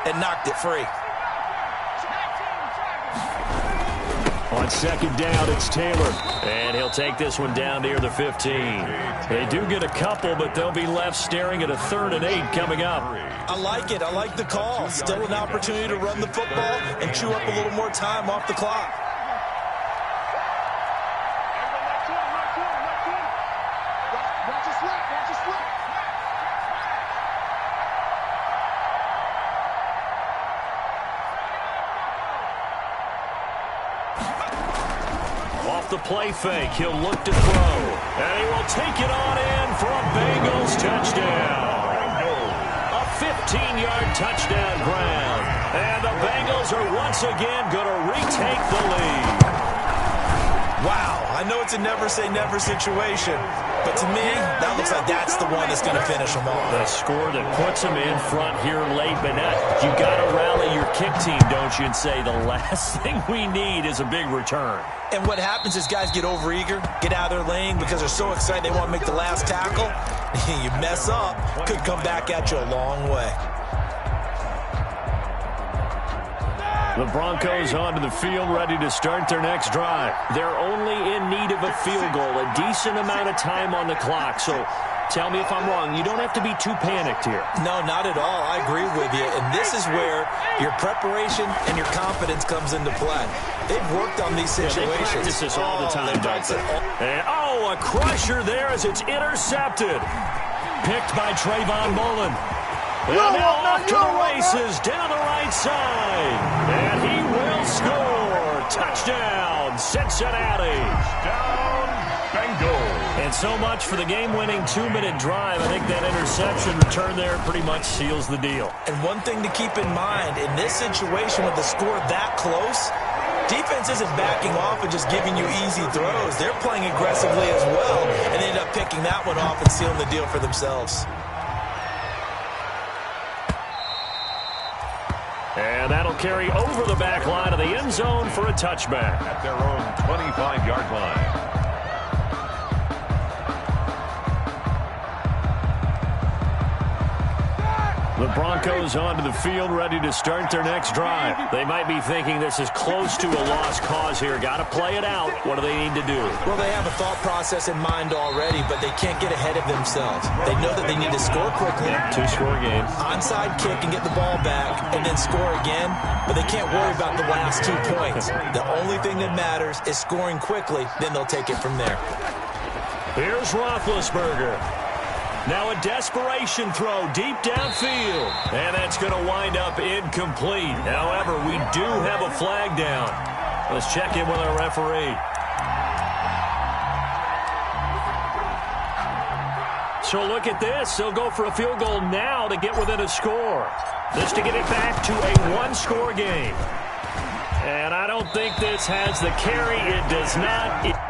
and knocked it free. On second down, it's Taylor. And he'll take this one down near the 15. They do get a couple, but they'll be left staring at a 3rd and 8 coming up. I like it. I like the call. Still an opportunity to run the football and chew up a little more time off the clock. The play fake, he'll look to throw, and he will take it on in for a Bengals touchdown. A 15-yard touchdown ground, and the Bengals are once again going to retake the lead. Wow, I know it's a never-say-never situation, but to me, that looks like that's the one that's going to finish them off. The score that puts them in front here late, but now you got to rally your kick team, don't you, and say the last thing we need is a big return. And what happens is guys get overeager, get out of their lane because they're so excited they want to make the last tackle. You mess up, could come back at you a long way. The Broncos onto the field, ready to start their next drive. They're only in need of a field goal, a decent amount of time on the clock. So tell me if I'm wrong. You don't have to be too panicked here. No, not at all. I agree with you. And this is where your preparation and your confidence comes into play. They've worked on these situations. They practice this all the time, don't they? And, a crusher there as it's intercepted. Picked by Trayvon Mullen. And now off to the races, down the right side. And he will score. Touchdown, Cincinnati. Touchdown, Bengals. And so much for the game-winning 2-minute drive. I think that interception return there pretty much seals the deal. And one thing to keep in mind, in this situation with the score that close, defense isn't backing off and just giving you easy throws. They're playing aggressively as well, and they end up picking that one off and sealing the deal for themselves. And that'll carry over the back line of the end zone for a touchback. At their own 25-yard line. The Broncos onto the field, ready to start their next drive. They might be thinking this is close to a lost cause here. Got to play it out. What do they need to do? Well, they have a thought process in mind already, but they can't get ahead of themselves. They know that they need to score quickly. Two-score game. Onside kick and get the ball back and then score again, but they can't worry about the last 2 points. The only thing that matters is scoring quickly, then they'll take it from there. Here's Roethlisberger. Now a desperation throw deep downfield. And that's going to wind up incomplete. However, we do have a flag down. Let's check in with our referee. So look at this. They'll go for a field goal now to get within a score. This to get it back to a one-score game. And I don't think this has the carry. It does not.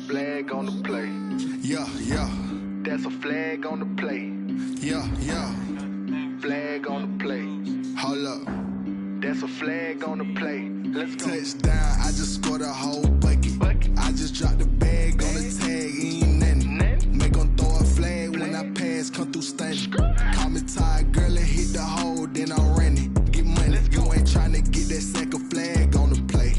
Flag on the play. Yeah, yeah. That's a flag on the play. Yeah, yeah. Flag on the play. Hold up. That's a flag on the play. Let's go. Touchdown, I just scored a whole bucket. I just dropped the bag on the tag, ain't nothing. Make 'em throw a flag when I pass, come through stunning. Call me tired, girl, and hit the hole, then I'm running. Get money, you ain't tryna get that second flag on the play.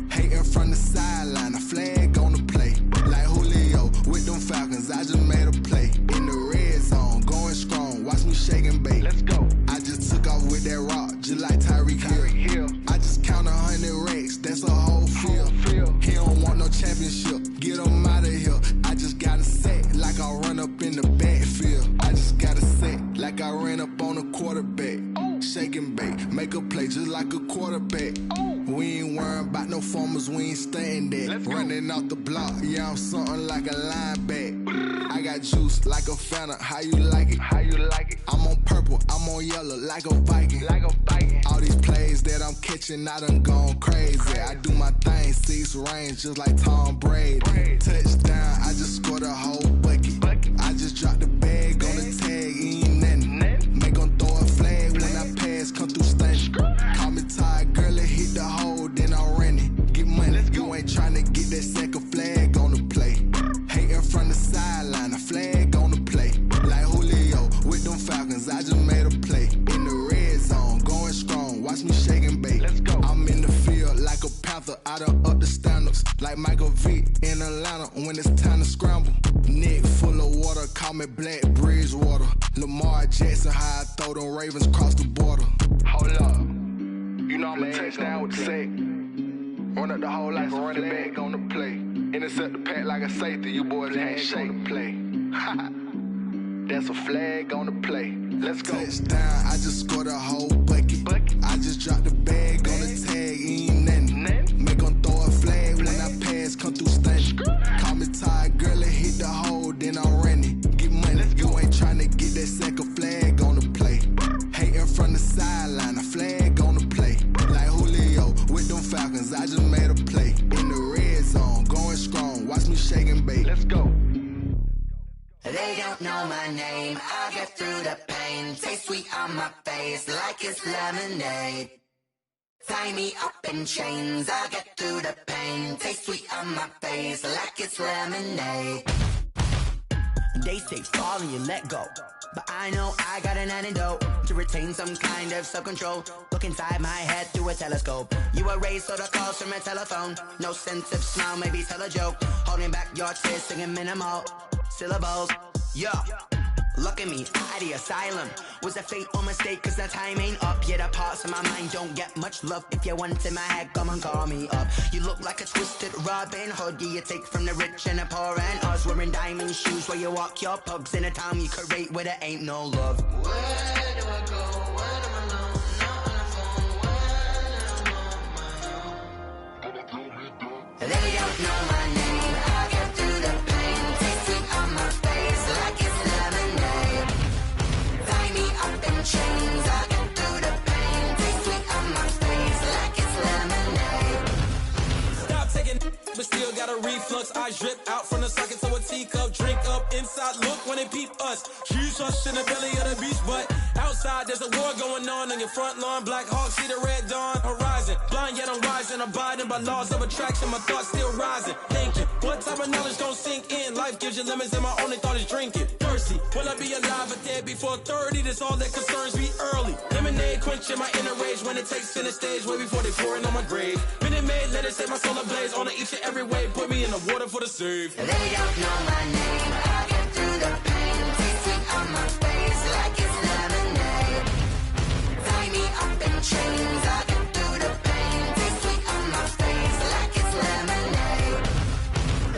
Hating from the sideline, a flag on the play. Like Julio with them Falcons, I just made a play. In the red zone, going strong, watch me shake and bake. Let's go. I just took off with that rock, just like Tyreek Hill. I just count 100 racks, that's a whole field. He don't want no championship, get him out of here. I just got a set, like I run up in the backfield. I just got a set, like I ran up on a quarterback. Shake and bake, make a play just like a quarterback. We ain't worrying about no formers, we ain't staying there. Running off the block, yeah, I'm something like a linebacker. I got juice like a Fanta, how you like it? How you like it? I'm on purple, I'm on yellow, like a Viking. Like a Viking. All these plays that I'm catching, I done gone crazy. I do my thing, 6 range, just like Tom Brady. Touchdown, I just scored a whole bucket. I just dropped the bag on the tag, ain't nothing. Make 'em throw a flag when I pass, come through stunning. Call me tired, girl, and hit the hole, then I'm running. Get money, you ain't tryna get that second flag on the play. Hating from the sideline, a flag on the play. Like Julio with them Falcons, I just made a play. In the red zone, going strong, watch me shake and bake. Let's go. I'm in the field like a panther, I done up the standards. Like Michael Vick in Atlanta when it's time to scramble. Neck full of water, call me Black Bridgewater. Lamar Jackson, how I throw them Ravens across the border. Hold up. You know I'm a touchdown with the sack. Run up the hole like a running back on the play. Intercept the pack like a safety. You boys can't shake the play. That's a flag on the play. Let's go. Touchdown, I just scored a whole bucket. I just dropped the bag on the tag, ain't nothing. Make 'em throw a flag when I pass, come through stunning. Call me tired, girl, and hit the hole, then I'm running. Get money, me shake and bake. Let's go. They don't know my name, I get through the pain. Taste sweet on my face like it's lemonade. Tie me up in chains, I get through the pain. Taste sweet on my face like it's lemonade. They say fall and you let go, but I know I got an antidote to retain some kind of self-control. Look inside my head through a telescope. You erase all the calls from a telephone. No sense of smile, maybe tell a joke. Holding back your tears, singing minimal syllables. Yeah, look at me, out of the asylum. Was a fate or mistake, cause the time ain't up. Yet the parts of my mind don't get much love. If you want in my head, come and call me up. You look like a twisted Robin Hood. Yeah, you take from the rich and the poor and us. Wearing diamond shoes where you walk your pugs. In a town you create where there ain't no love. Where do I go? When am I alone? Not on the phone. When am I on my own? They don't know my name. I get through the pain. Taste sweet on my face like it's lemonade. Tie me up in chains. I get through the pain. Taste sweet on my face like it's lemonade. Stop taking, but still got a reflux. I drip out from the socket to a teacup. Drink up inside, look when they peep us. Huge us in the belly of the beach, but outside there's a war going on your front lawn. Black Hawk see the red dawn horizon. Blind yet I'm rising, abiding by laws of attraction. My thoughts still rising. Thinking, what type of knowledge gon' sink in? Life gives you lemons and my only thought is drinking. Thirsty, will I be alive or dead before 30? That's all that concerns me early. Lemonade quenching my inner rage when it takes center stage way before they pour it on my grave. Minute Maid, let it set my soul ablaze. On each and every way, put me in the water for the save. They don't know my name, I get through the pain. Taste sweet on my face like it's lemonade. Tie me up in chains, I get through the pain. Taste sweet on my face like it's lemonade.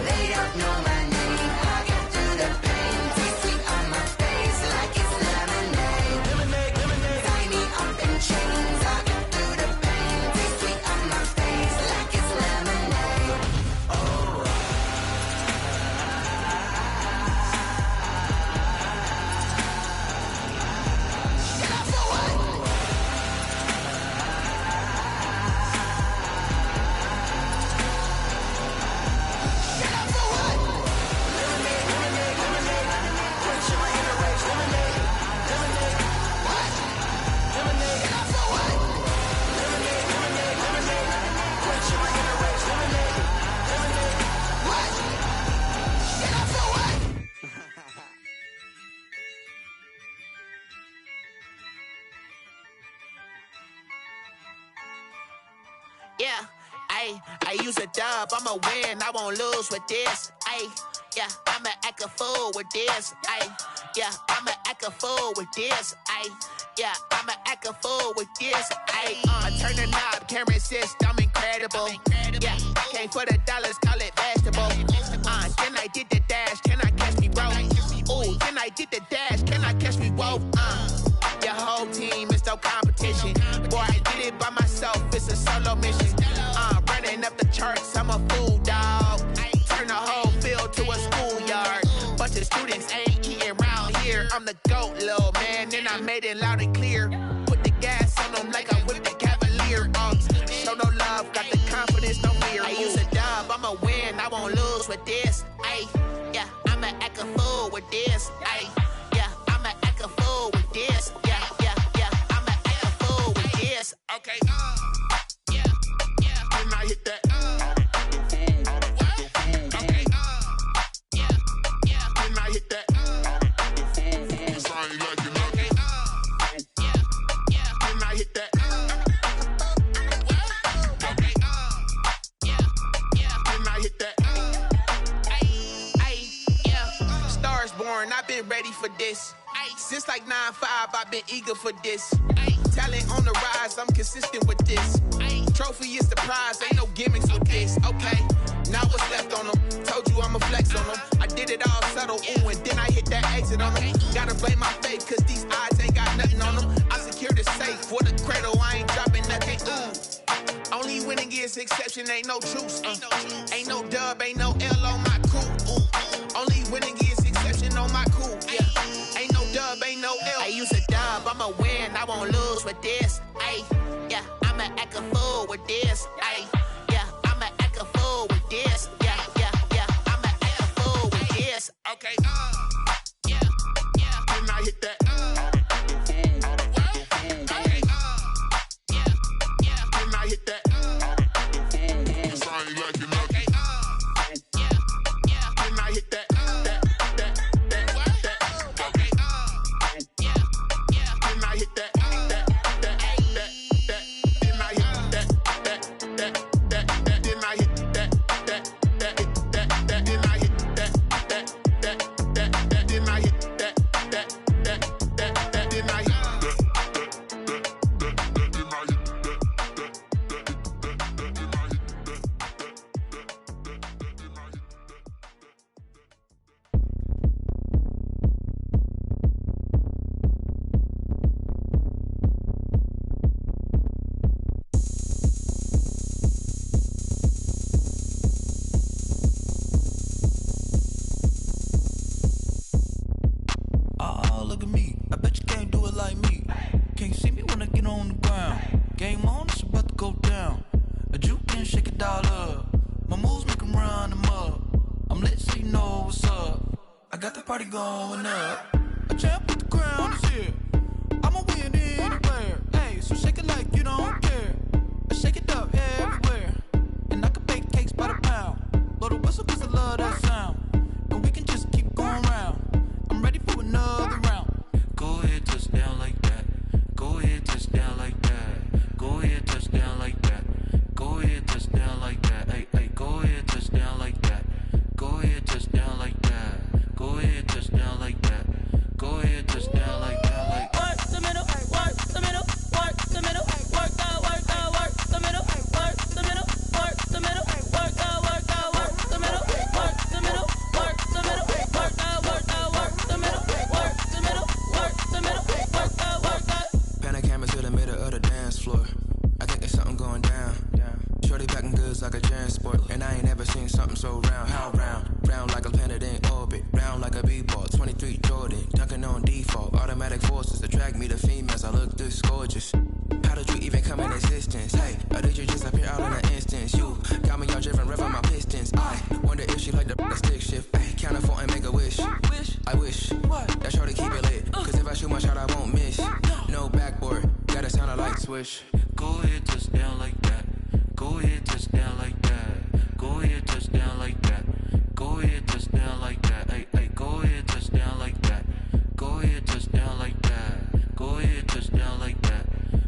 They don't know my name, I get through the pain. Taste sweet on my face like it's lemonade. Tie me up in chains, I get through the pain. Taste sweet on my face like it's lemonade. Oh. Yeah, I use a dub, I'ma win, I won't lose with this. Yeah, I'ma act a fool with this. Yeah, I'ma act a fool with this. Yeah, I'ma act a fool with this. Turn the knob, can't resist, I'm incredible. Yeah, came for the dollars, call it vegetable. Then I did the dash, can I catch me, bro? Ooh, then I did the dash, can I catch me, whoa? Your whole team is no competition. Boy, I did it by myself, it's a solo mission. Running up the charts, I'm a fool, dog. Turn the whole field to a schoolyard. Bunch of students ain't eating round here. I'm the GOAT, little man, and I made it loud and clear. Put the gas on them like I whipped the Cavalier. Show no love, got the confidence, no fear. I use a dub, I'ma win, I won't lose with this. Yeah, I'ma act a fool with this. Yeah, I'ma act a fool with this. Yeah, I'ma act a fool with this. Okay, yeah, and I hit that. Okay, yeah, and I hit that. Cause I ain't like it. Okay, yeah, and I hit that. Okay, yeah, and I hit that. Yeah, Stars born, I've been ready for this. Since like 9-5, I've been eager for this. Talent on the rise, I'm consistent with this. Trophy is the prize, ain't no gimmicks with this. Okay, now what's left on them? Told you I'ma flex on them. I did it all subtle, ooh, and then I hit that exit on them. Gotta blame my faith, cause these odds ain't got nothing on them. I secure the safe for the cradle, I ain't dropping nothing, ooh. Only winning is exception, ain't no truce. Ain't no dub, ain't no L on my crew. Only winning is exception on my crew. Yeah, ain't no dub, ain't no L. I use a dub, I'ma win, I won't lose with this. Yeah, I'ma act a fool with this. Yeah, I'ma act a fool with this. Yeah, I'ma I hit that, that, okay, yeah, then I hit that, then I hit that, then I hit that, then I hit that, then I hit that, Oh, look at me. I bet you can't do it like me. Can't see me when I get on the ground. Game on, it's about to go down. A juke and shake it all up. My moves make 'em run them up. I'm lit so you know what's up. I got the party going up. A champ with the crown is here. I'ma win anywhere. Hey, so shake it like you don't care. I shake it up everywhere. And I can bake cakes by the pound. Blow the whistle 'cause I love that sound. And we can just keep going round. I'm ready for another round. Go ahead, touch down like that. Go ahead, touch down like that. Go ahead, touch down like that. Go ahead, touch down like that. Hey, hey, go ahead, touch down like that. Go ahead, touch down like that. Go ahead, touch down like that. Go ahead, touch down like that. Like work the middle, work the middle, work the middle, work the middle, work the middle, work the middle, work the middle, work the middle, work the middle, work the middle, work the middle, work the middle, work the middle, work the. Pan a camera to the middle of the dance floor. I think there's something going down. Shorty packing goods like a transport, and I ain't never seen something so round. How round? Round like a planet in orbit, round like a b-ball. 23 Jordan, dunking on default. Automatic forces attract me to females. I look this gorgeous. How did you even come in existence? Hey, or did you just appear out in an instance? You got me all driven, revving my pistons. I wonder if she like the stick shift. Ay, count a four and make a wish. I wish that shorty keep it lit. 'Cause if I shoot my shot, I won't miss. No backboard, gotta sound a light switch. go ahead, touch down like that. Go ahead, touch down like that. Go ahead, touch down like that. Go ahead, touch down like that. Hey, hey, go ahead, touch down like that. Go ahead, touch down like that. Go ahead, touch down like that.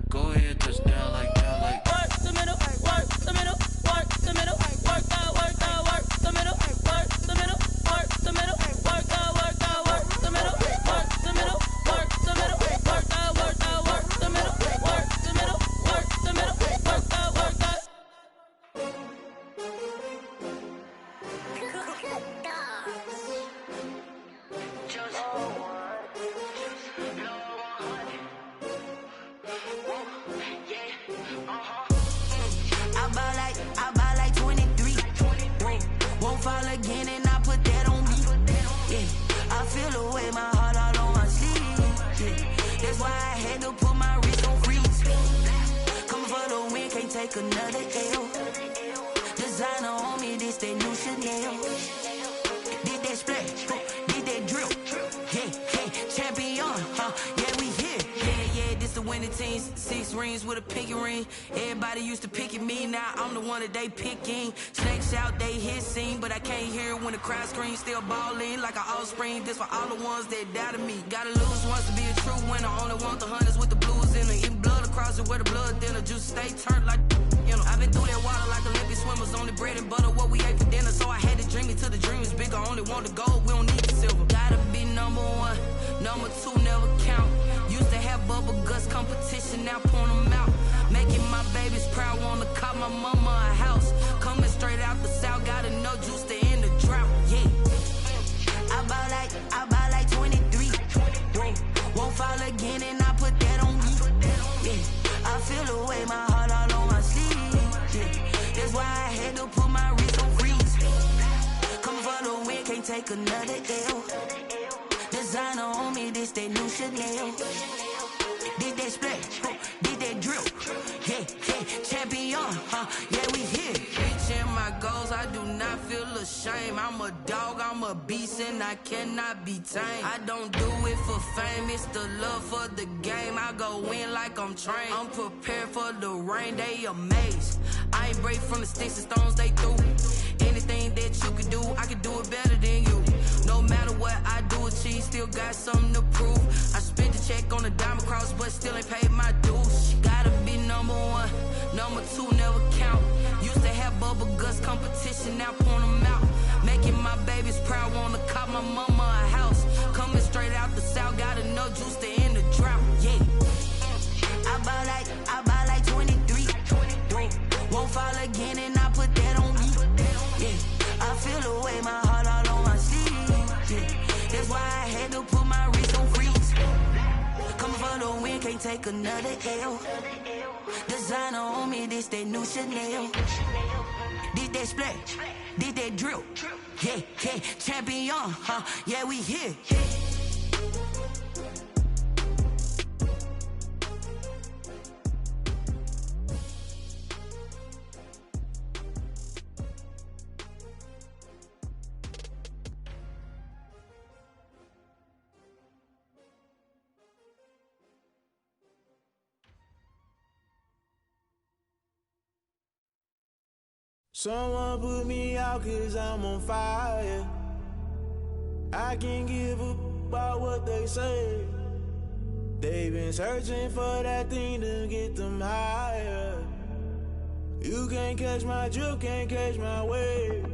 Go ahead, touch down like that. Like work the middle, work the middle, work the middle, work the middle, work the middle, work the middle, work the middle, work the middle, work the middle, work the middle, work the middle, work the middle, work the middle, work the middle, work the. I buy like 23. Won't fall again and I put that on me. Yeah, I feel the way my heart all on my sleeve. Yeah, that's why I had to put my wrist on freeze. Coming for the win, can't take another L. Designer on me, this that new Chanel. Did that splash, did that drill. Yeah, champion, yeah, we here. Yeah, this the winning team. 6 rings with a pinky ring. Everybody used to pick at me, now I'm the one that they picking. Snakes out, they hit scene, but I can't hear it when the crowd screams. Still ballin' like an offspring. This for all the ones that doubted me. Gotta lose once to be a true winner. Only want the hunters with the blues in it. Eating blood across it where the blood thinner. Juice stay turned like, you know. I've been through that water like Olympic swimmers. Only bread and butter, what we ate for dinner. So I had to dream it till the dream is bigger. Only want the gold, we don't need the silver. Gotta be number 1, number 2 never count. Used to have bubble guts competition, now point them out. Making my babies proud, wanna call my mama a house. Coming straight out the south, gotta know juice to end the drought. Yeah, I buy like 23. Won't fall again and I put that on me. Yeah, I feel the way my heart all on my sleeve. Yeah, that's why I had to put my wrist on freeze. Coming for the win, can't take another L. Designer on me, this that new Chanel. Did that splash, did that drill. Yeah, champion, yeah, we here. Reaching my goals, I do not feel ashamed. I'm a dog, I'm a beast, and I cannot be tamed. I don't do it for fame, it's the love for the game. I go in like I'm trained. I'm prepared for the rain, they amazed. I ain't break from the sticks and stones they threw. Anything that you could do, I could do it better than you. two never count. Used to have bubble guts competition, now point them out. Making my babies proud, wanna cop my mama a house. Coming straight out the south, got enough juice to end the drought. Yeah. I buy like 23. Won't fall again and I put that on me. Yeah. I feel the way, my heart all on my sleeve. Yeah. That's why I had to put my wrist on freeze. Coming for the win, can't take another L. Designer on me, this that new Chanel. Did that splash, did that drill. Yeah, yeah, champion, huh? Yeah, we here. Someone put me out 'cause I'm on fire. I can't give up about what they say. They've been searching for that thing to get them higher. You can't catch my drift, can't catch my wave.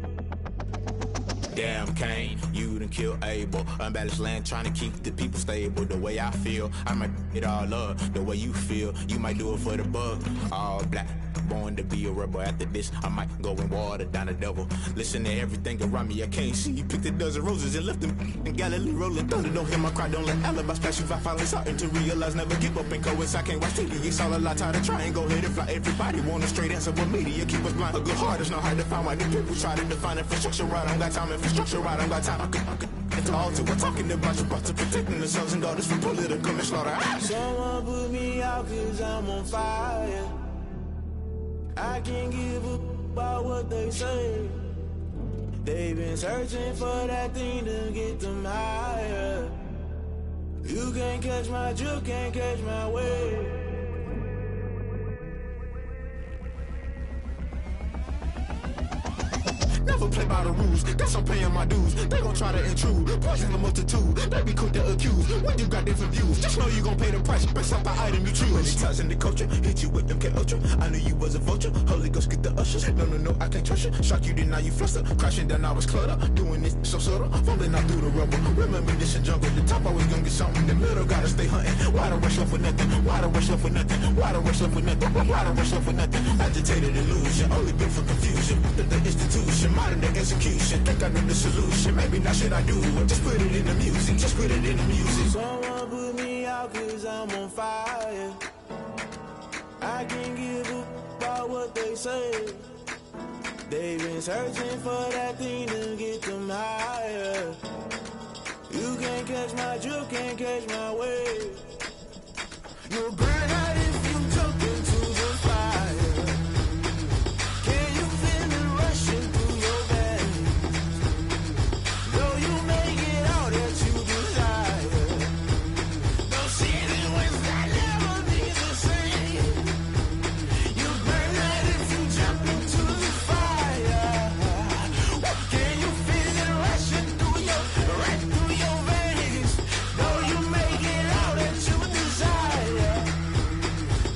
Damn Kane, you done killed Abel. Unbalanced land, trying to keep the people stable. The way I feel, I might it all up. The way you feel, you might do it for the bug. All black, born to be a rebel. After this, I might go and water down the devil. Listen to everything around me, I can't see. Picked a dozen roses and left them in Galilee rolling thunder. Don't hear my cry, don't let alibis pass you. I finally starting to realize, never give up and coincide. I can't watch TV, it's all a lot. Tired of trying, go ahead and fly. Everybody want a straight answer, but media keep us blind. A good heart is not hard to find. Why the people try to define infrastructure right? I don't got time, infrastructure right, I don't got time. I could it's all to we're talking about you, about to protecting the sons and daughters from political and slaughter. Someone put me out 'cause I'm on fire. I can't give up about what they say. They've been searching for that thing to get them higher. You can't catch my drift, can't catch my wave. Never play by the rules, guess I'm paying my dues. They gon' try to intrude, poison the multitude. They be quick to accuse, when you got different views. Just know you gon' pay the price, based off the item you choose. Many times in the culture, hit you with them K-Ultra. I knew you was a vulture, Holy Ghost get the ushers. No, I can't trust you. Shock you, then now you fluster. Crashing down, I was cluttered. Doing this so subtle, fumbling out through the rubble. Remember this in jungle, the top always gonna get something. The middle gotta stay hunting. Why the rush love for nothing? Why the rush love for nothing? Why the rush love for nothing? Why the rush love for nothing? Agitated illusion, only built for confusion. The institution, modern day execution. Think I know the solution, maybe not should I do it. Just put it in the music, just put it in the music. Someone put me out 'cause I'm on fire. I can't give up about what they say. They've been searching for that thing to get them higher. You can't catch my drift, can't catch my wave. You'll burn out if you jump into the fire. Can you feel it rushing through your veins? Though you may get all that you desire, those feelings that never be the same. You burn out if you jump into the fire. Can you feel it rushing through your veins? Though you may get all that you desire,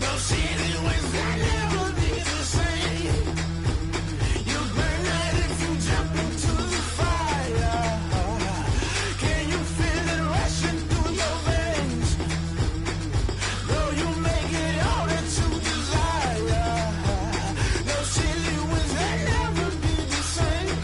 those feelings that never be the same. You burn out if you jump into the fire. Can you feel it rushing through your veins? Though you may get all that you desire, those feelings that never be the same.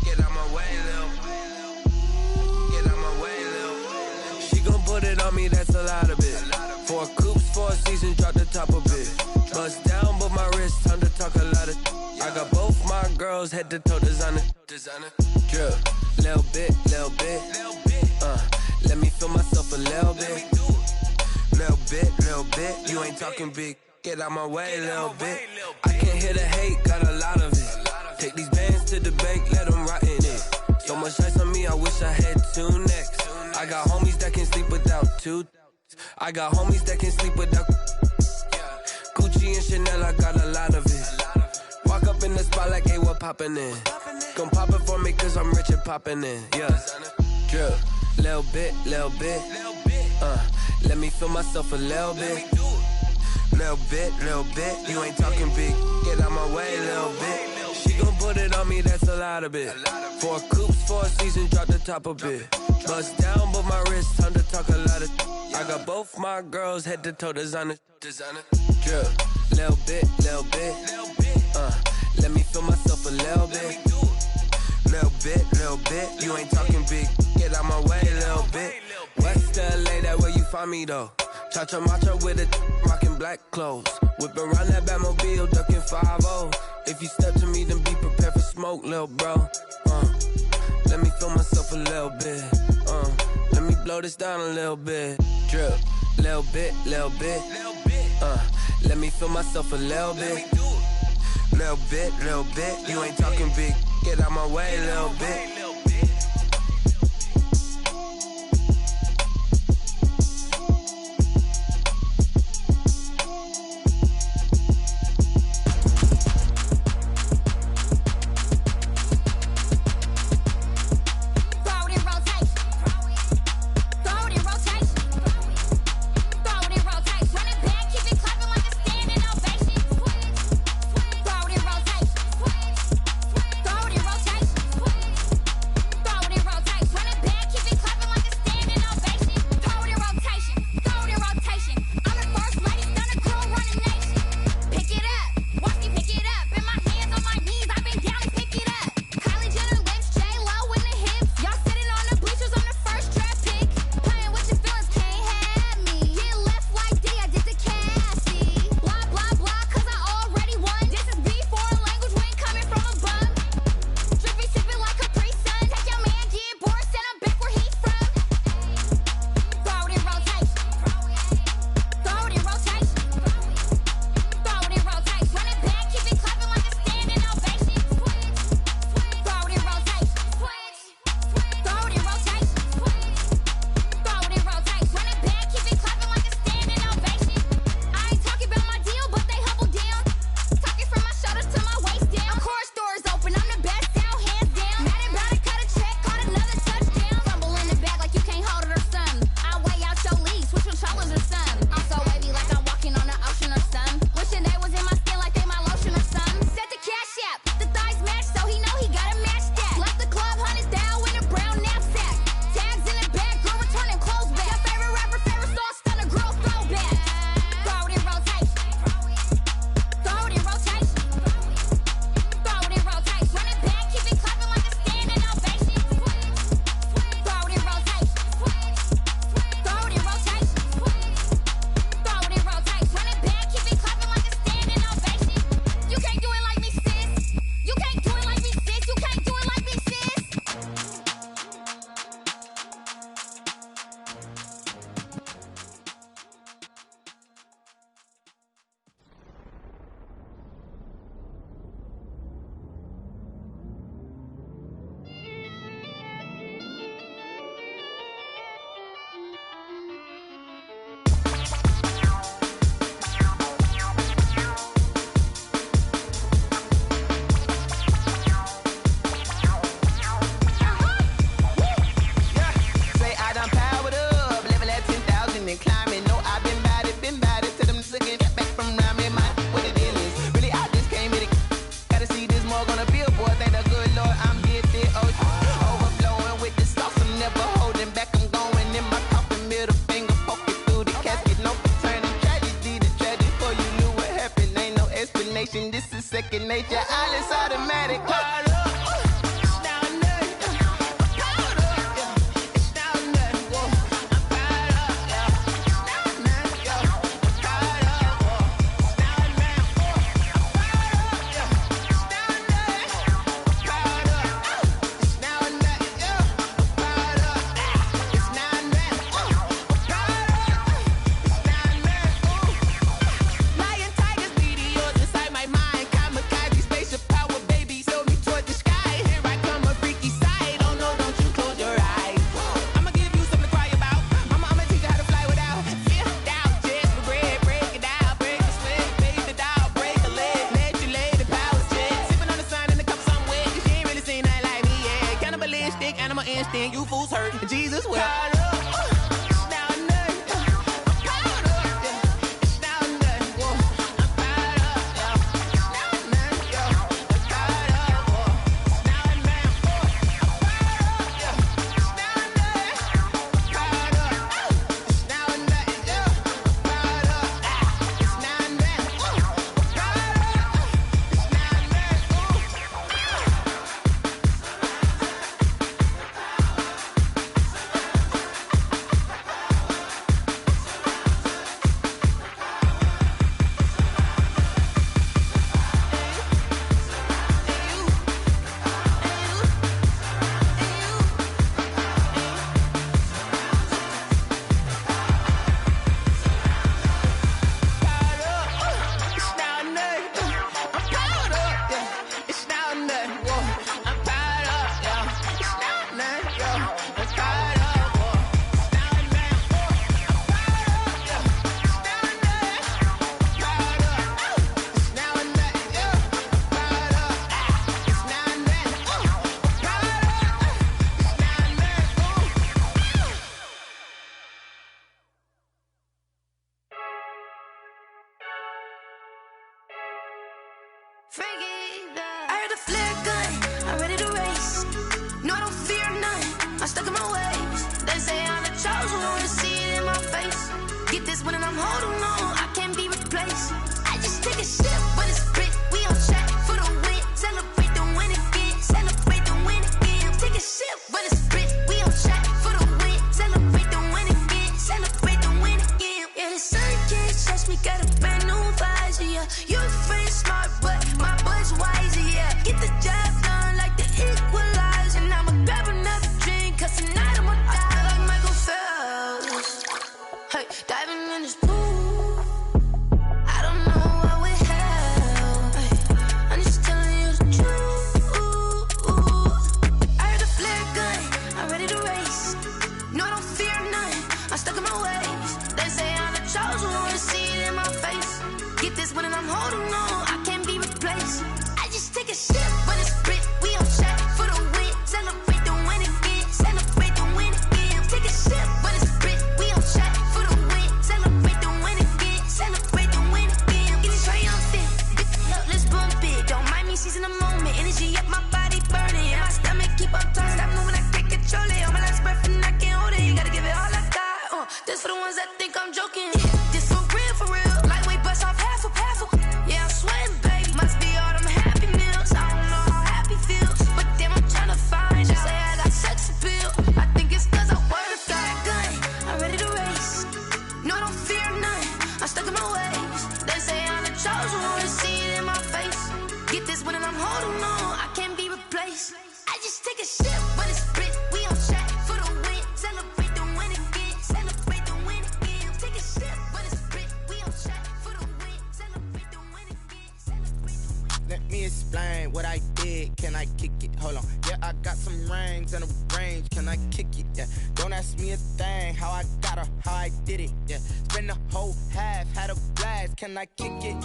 Get out my way, Lil. Get out my way, Lil. She gon' put it on me, that's a lot of it. 4 coops, 4 seasons, drop the top of it. Bust down, but my wrist, time to talk a lot of. I got both my girls, head to toe designer. Drip, little bit. Let me feel myself a little bit. little bit. You ain't talking big. Get out my way, little bit. I can't hear the hate, got a lot of it. Take these bands to the bank, let them rot in it. So much ice on me, I wish I had 2 necks. I got homies that can sleep without 2. I got homies that can sleep without Gucci and Chanel, I got a lot of it. Walk up in the spot like, hey, what poppin' in? Gon' pop it for me cause I'm rich and poppin' in, yeah. Drip, little bit, let me feel myself a little bit. Little bit, you ain't talking big. Get out my way, little bit. She gon' put it on me, that's a lot of it. 4 coops, 4 seasons, drop the top a bit. Bust down, but my wrist, time to talk a lot of. I got both my girls, head to toe designer. Drip, little bit, let me feel myself a little bit. Little bit, you ain't talking big. Get out my way, little bit. West LA, that where you find me though. Cha-cha matcha with it, rockin' black clothes. Whip around that Batmobile, duckin' 5-0. If you step to me, then be prepared for smoke, lil' bro. Let me feel myself a little bit. Let me blow this down a little bit. Drip, little bit. Let me feel myself a little bit. Little bit, you ain't talking big. Get out my way, little bit. second nature. All is automatic. Call up. race. No, I don't fear none. I'm stuck in my ways. They say I'm the chosen one, to see it in my face. Get this one and I'm holding on. I can't be replaced. I just take a sip when it's split. We on track for the win. Celebrate the win again. Celebrate the win again. Take a sip when it's split. We on track for the win. Celebrate the win again. Celebrate the win again. Yeah, the sun can't touch me. Got a brand new visor. Yeah, you a friend smart, but my boy's wiser. Yeah, get the job done like the equalizer. And I'ma grab another drink, 'cause tonight I'ma die like Michael Phelps. Hey, diving in this pool. I don't know what we have. Hey, I'm just telling you the truth. I heard the flare gun. I'm ready to race. No, I don't fear none. I'm stuck in my ways. They say I'm the chosen one, to see it in my face. Get this one and I'm holding on. I can't be replaced. I just take a sip when it's split. We on track for the win. Celebrate the win again. Celebrate the win again. Take a sip when it's split. We on track for the win. Celebrate the win again. Celebrate the win again. Getting triumphant. Look, let's bump it. Don't mind me seizing the moment. Energy up my body burning. And my stomach keep on turning. Stop moving, I can't control it. On my last breath and I can't hold it. You gotta give it all I got. This for the ones that think I'm joking. This for real, for real. Lightweight bust off half a. Yeah, I'm sweating, baby. Must be all them happy meals. I don't know how happy feels, but damn, I'm trying to find out. Say I got sex appeal. I think it's 'cause I wear the flag gun. I'm ready to race. No, I don't fear none. I'm stuck in my ways. They say I'm the chosen one, to see it in my face. Get this one and I'm holding on. I can't be replaced. I just take a sip when it's split. We on track for the win. Celebrate the win again. Celebrate the win again. Take a sip when it's split. We on track for the win. Celebrate the win again. Let me explain what I did. Can I kick it? Hold on. Yeah, I got some rings and a range. Can I kick it? Yeah. Don't ask me a thing. How I got her, how I did it. Yeah. Spend the whole half, had a blast. Can I kick it?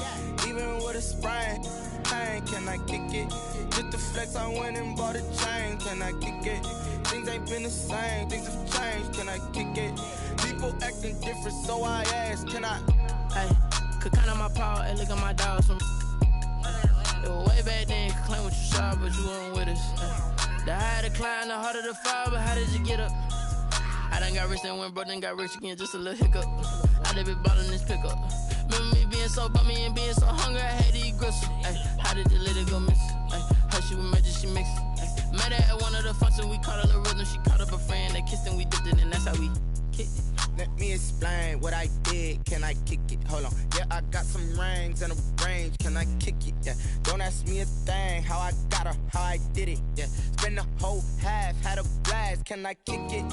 Even with a sprain. Pain, can I kick it? Just the flex, I went and bought a chain. Can I kick it? Things ain't been the same. Things have changed. Can I kick it? People acting different, so I ask. Can I? Hey, could count on my power and look at my dogs from. It was way back then, could claim what you saw, but you weren't with us. The higher the climb, the harder the fall, but how did you get up? I done got rich, then went broke, then got rich again, just a little hiccup. I done been bottling this pickup. Remember me being so bummy and being so hungry, I had to eat gristle. Ay, how did the lady go miss? Ay, her she was magic, she mixed. Met her at one of the functions, we caught her the rhythm, she caught up a friend, they kissed and we dipped it, and that's how we kicked it. Let me explain what I did. Can I kick it? Hold on. Yeah, I got some rings and a range. Can I kick it? Yeah. Don't ask me a thing. How I got her, how I did it. Yeah. Spend the whole half, had a blast. Can I kick it?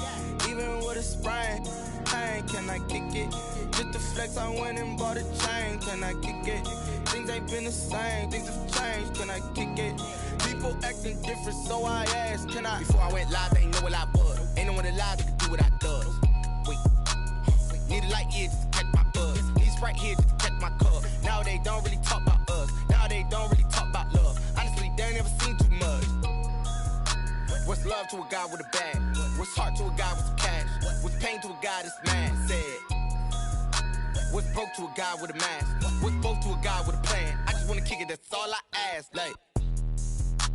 Even with a sprain. Pain, can I kick it? Just the flex, I went and bought a chain. Can I kick it? Things ain't been the same. Things have changed. Can I kick it? People acting different, so I asked. Can I? Before I went live, they ain't know what I was. Ain't no one alive that could do what I does. Need a light here just to catch my buzz. Need Sprite here just to catch my cup. Now they don't really talk about us. Now they don't really talk about love. Honestly, they ain't never seen too much. What's love to a guy with a bag? What's heart to a guy with some cash? What's pain to a guy that's mad? Said. What's broke to a guy with a mask? What's both to a guy with a plan? I just wanna kick it, that's all I ask. Like,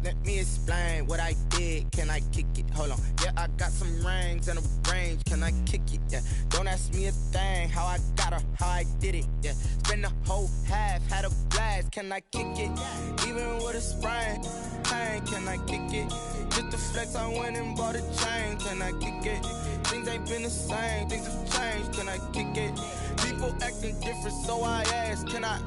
let me explain what I did. Can I kick it? Hold on. Yeah, I got some rings and a range. Can I kick it? Yeah. Don't ask me a thing. How I got her, how I did it. Yeah. Spend the whole half, had a blast. Can I kick it? Even with a sprain. Pain, can I kick it? Just the flex, I went and bought a chain. Can I kick it? Things ain't been the same. Things have changed. Can I kick it? People acting different, so I ask. Can I?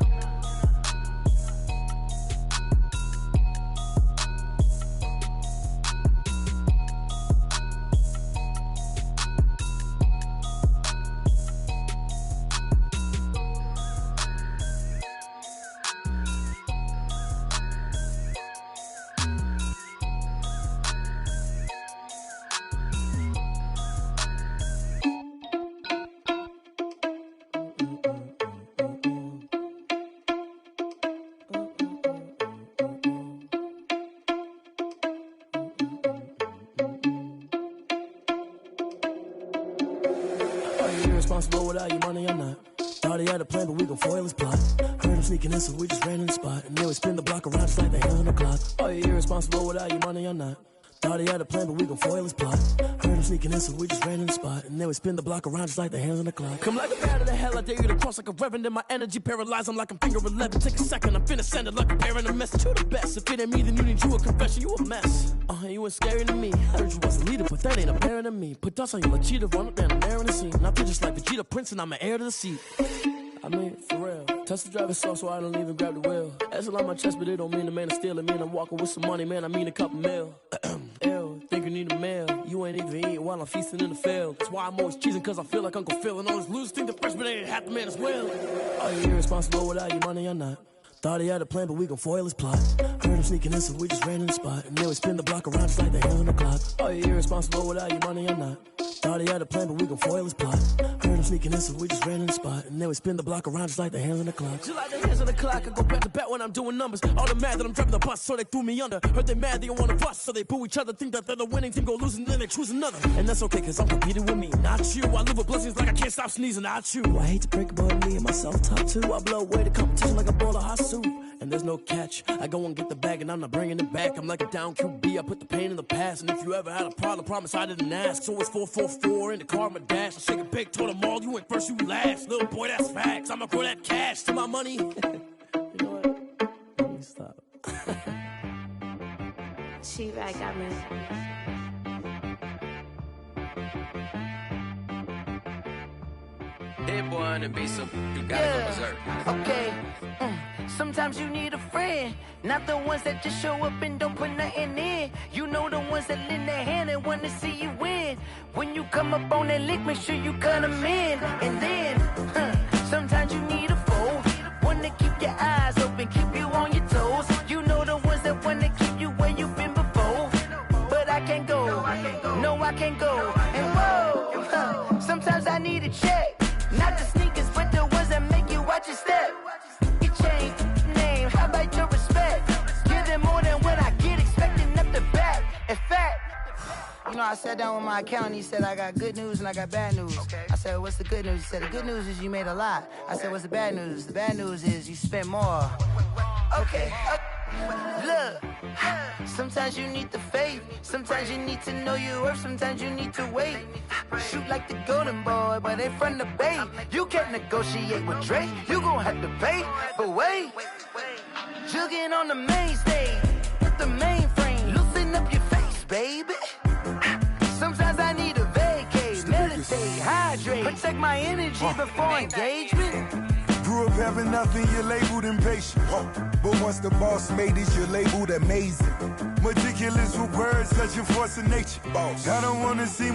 Irresponsible without your money or not. Thought he had a plan, but we gon' foil his plot. Heard him sneaking in, so we just ran in the spot. And then we spin the block around just like the hell on the clock. Are you irresponsible without your money or not? Thought he had a plan, but we gon' foil his plot. Heard him sneaking in, so we just ran in the spot. And then we spin the block around just like the hands on the clock. Come like a bat of the hell, I dare you to cross like a reverend. In my energy paralyzed, I'm like I'm finger 11. Take a second, I'm finna send it like a bear in a message to the best. If it ain't me, then you need you a confession, you a mess. You ain't scary to me. Heard you was a leader, but that ain't apparent to me. Put dust on you like cheetah, run up down the air in the scene. And I feel just like Vegeta Prince, and I'm an heir to the seat. I mean, for real. Touch the driver's soft, so I don't even grab the wheel. That's on my chest, but it don't mean the man is stealing. Mean I'm walking with some money, man, I mean a couple mil. Ew, think you need a meal. You ain't even eating while I'm feasting in the field. That's why I'm always cheesing, cause I feel like Uncle Phil. And all this losers think the freshman ain't half the man as well. Are you irresponsible without your money or not? Thought he had a plan, but we gon' foil his plot. Heard him sneaking in, so we just ran in the spot. And then we spin the block around just like the hands on the clock. Are you irresponsible without your money or not? Thought he had a plan, but we gon' foil his plot. Heard him sneaking in, so we just ran in the spot. And then we spin the block around just like the hands on the clock. Just like the hands on the clock, I go back to back when I'm doing numbers. All the mad that I'm driving the bus, so they threw me under. Heard they mad, they don't wanna bust, so they boo each other. Think that they're the winning team, go losing, then they choose another. And that's okay, cause I'm competing with me, not you. I live with blessings like I can't stop sneezing, not you. I hate to break it, but me and myself top two. I blow away the competition like a bowl of hot soup. And there's no catch. I go and get the bag and I'm not bringing it back. I'm like a down QB, I put the pain in the past. And if you ever had a problem, promise I didn't ask. So it's 444 in the car, my dash. I shake a big, told them all, you went first, you last. Little boy, that's facts. I'ma grow that cash to my money. You know what? Let me stop. She-Rag got me. That boy on the beat, so you gotta go berserk. Okay. Sometimes you need a friend, not the ones that just show up and don't put nothing in. You know the ones that lend their hand and want to see you win. When you come up on that lick, make sure you cut them in. And then, sometimes you need a foe, one to keep your eyes open, keep you on your toes. You know the ones that want to keep you where you've been before. But I can't go, no I can't go. And whoa, sometimes I need a check. Not the sneakers, but the ones that make you watch your step. You change name, how about your respect? Give them more than what I get, expecting up the back. In fact, you know, I sat down with my accountant, he said I got good news and I got bad news. I said, what's the good news? He said, the good news is you made a lot. I said, what's the bad news? The bad news is you spent more. Okay. Look, sometimes you need the faith, sometimes you need to know your worth, sometimes you need to wait. Shoot like the golden boy, but they from the bay. You can't negotiate with Drake, you gon' have to pay. But wait, jugging on the main stage with the mainframe, loosen up your face, baby. Sometimes I need a vacate, meditate, hydrate, protect my energy before engagement. Grew up having nothing, you're labeled impatient. But once the boss made it, you're labeled amazing. Meticulous with words, such a force of nature. I don't wanna see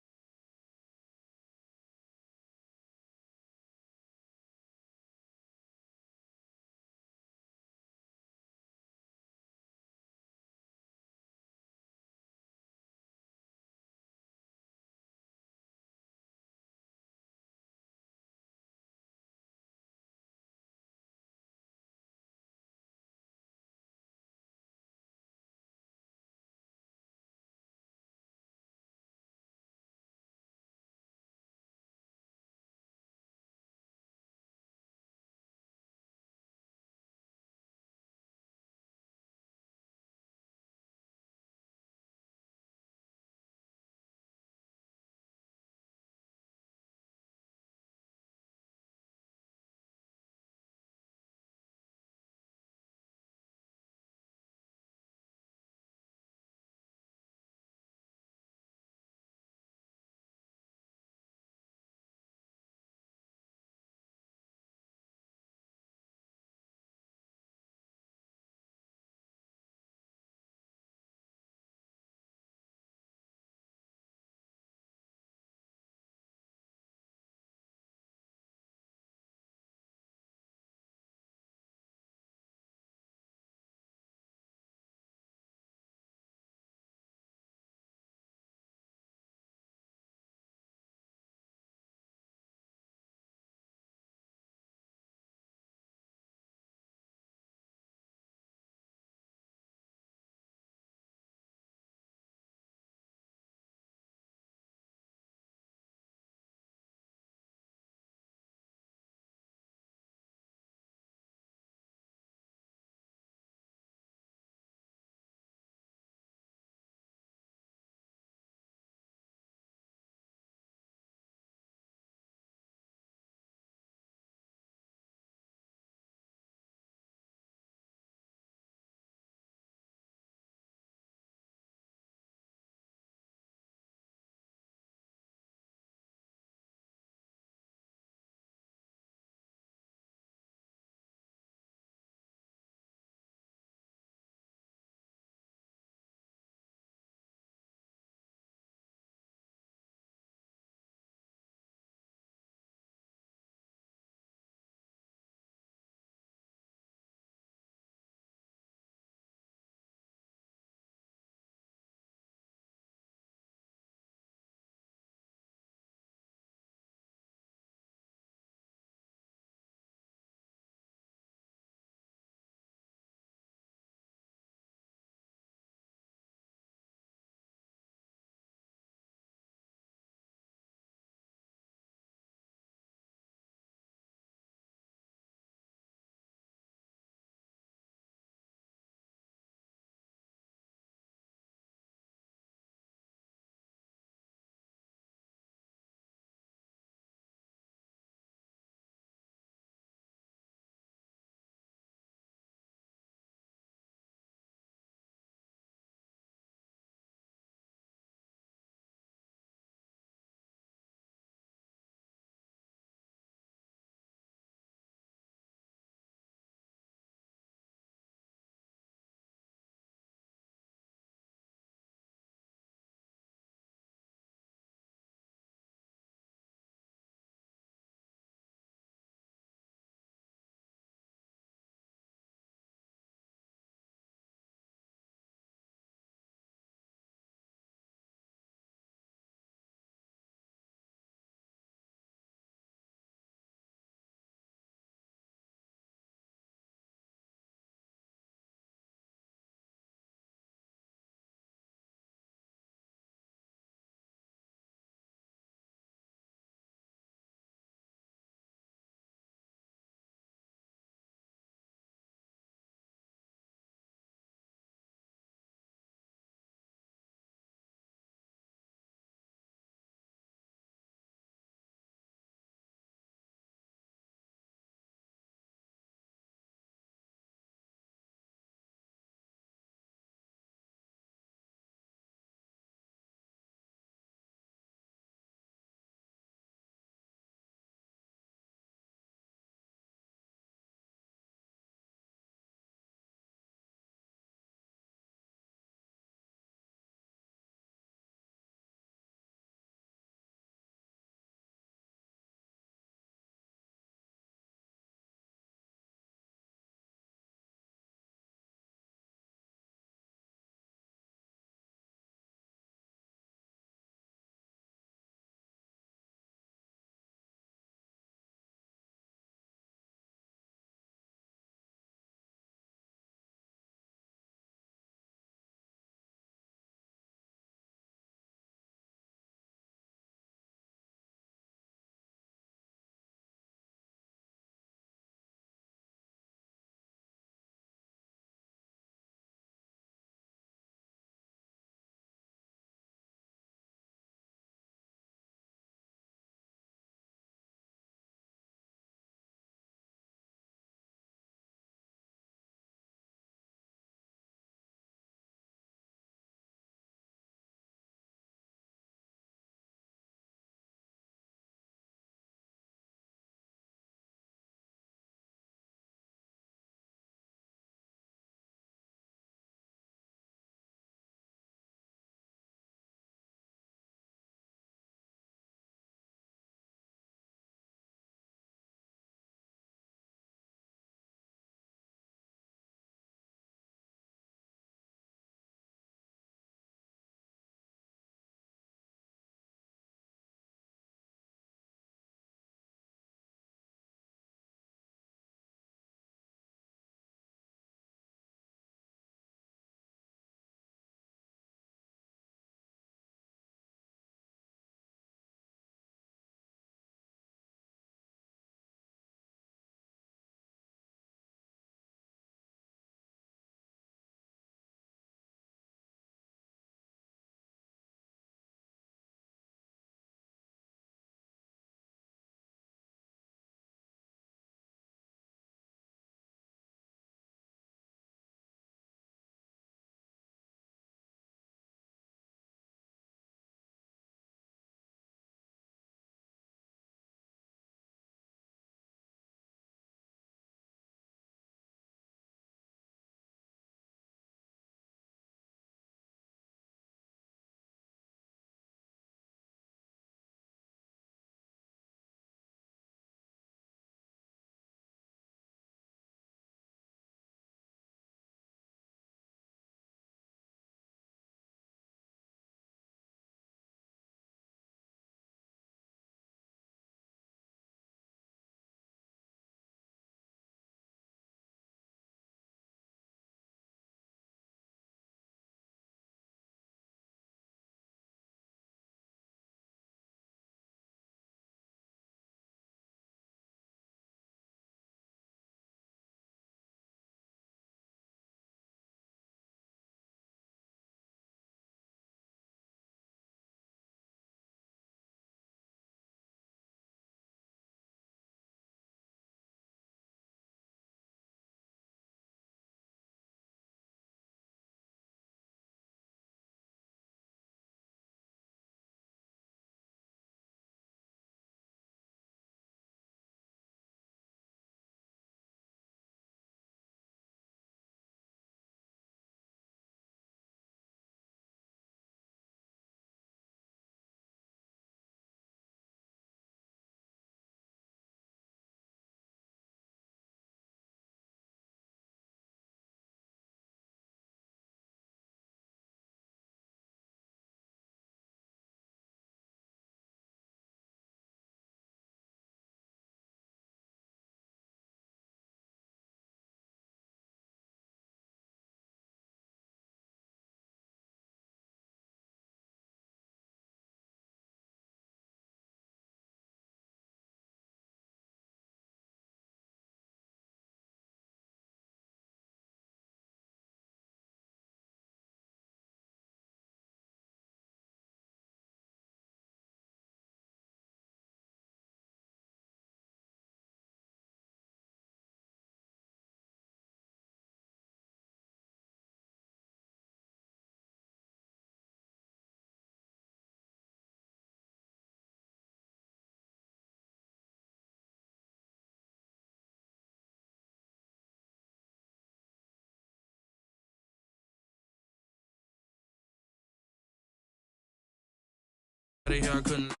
Here I couldn't.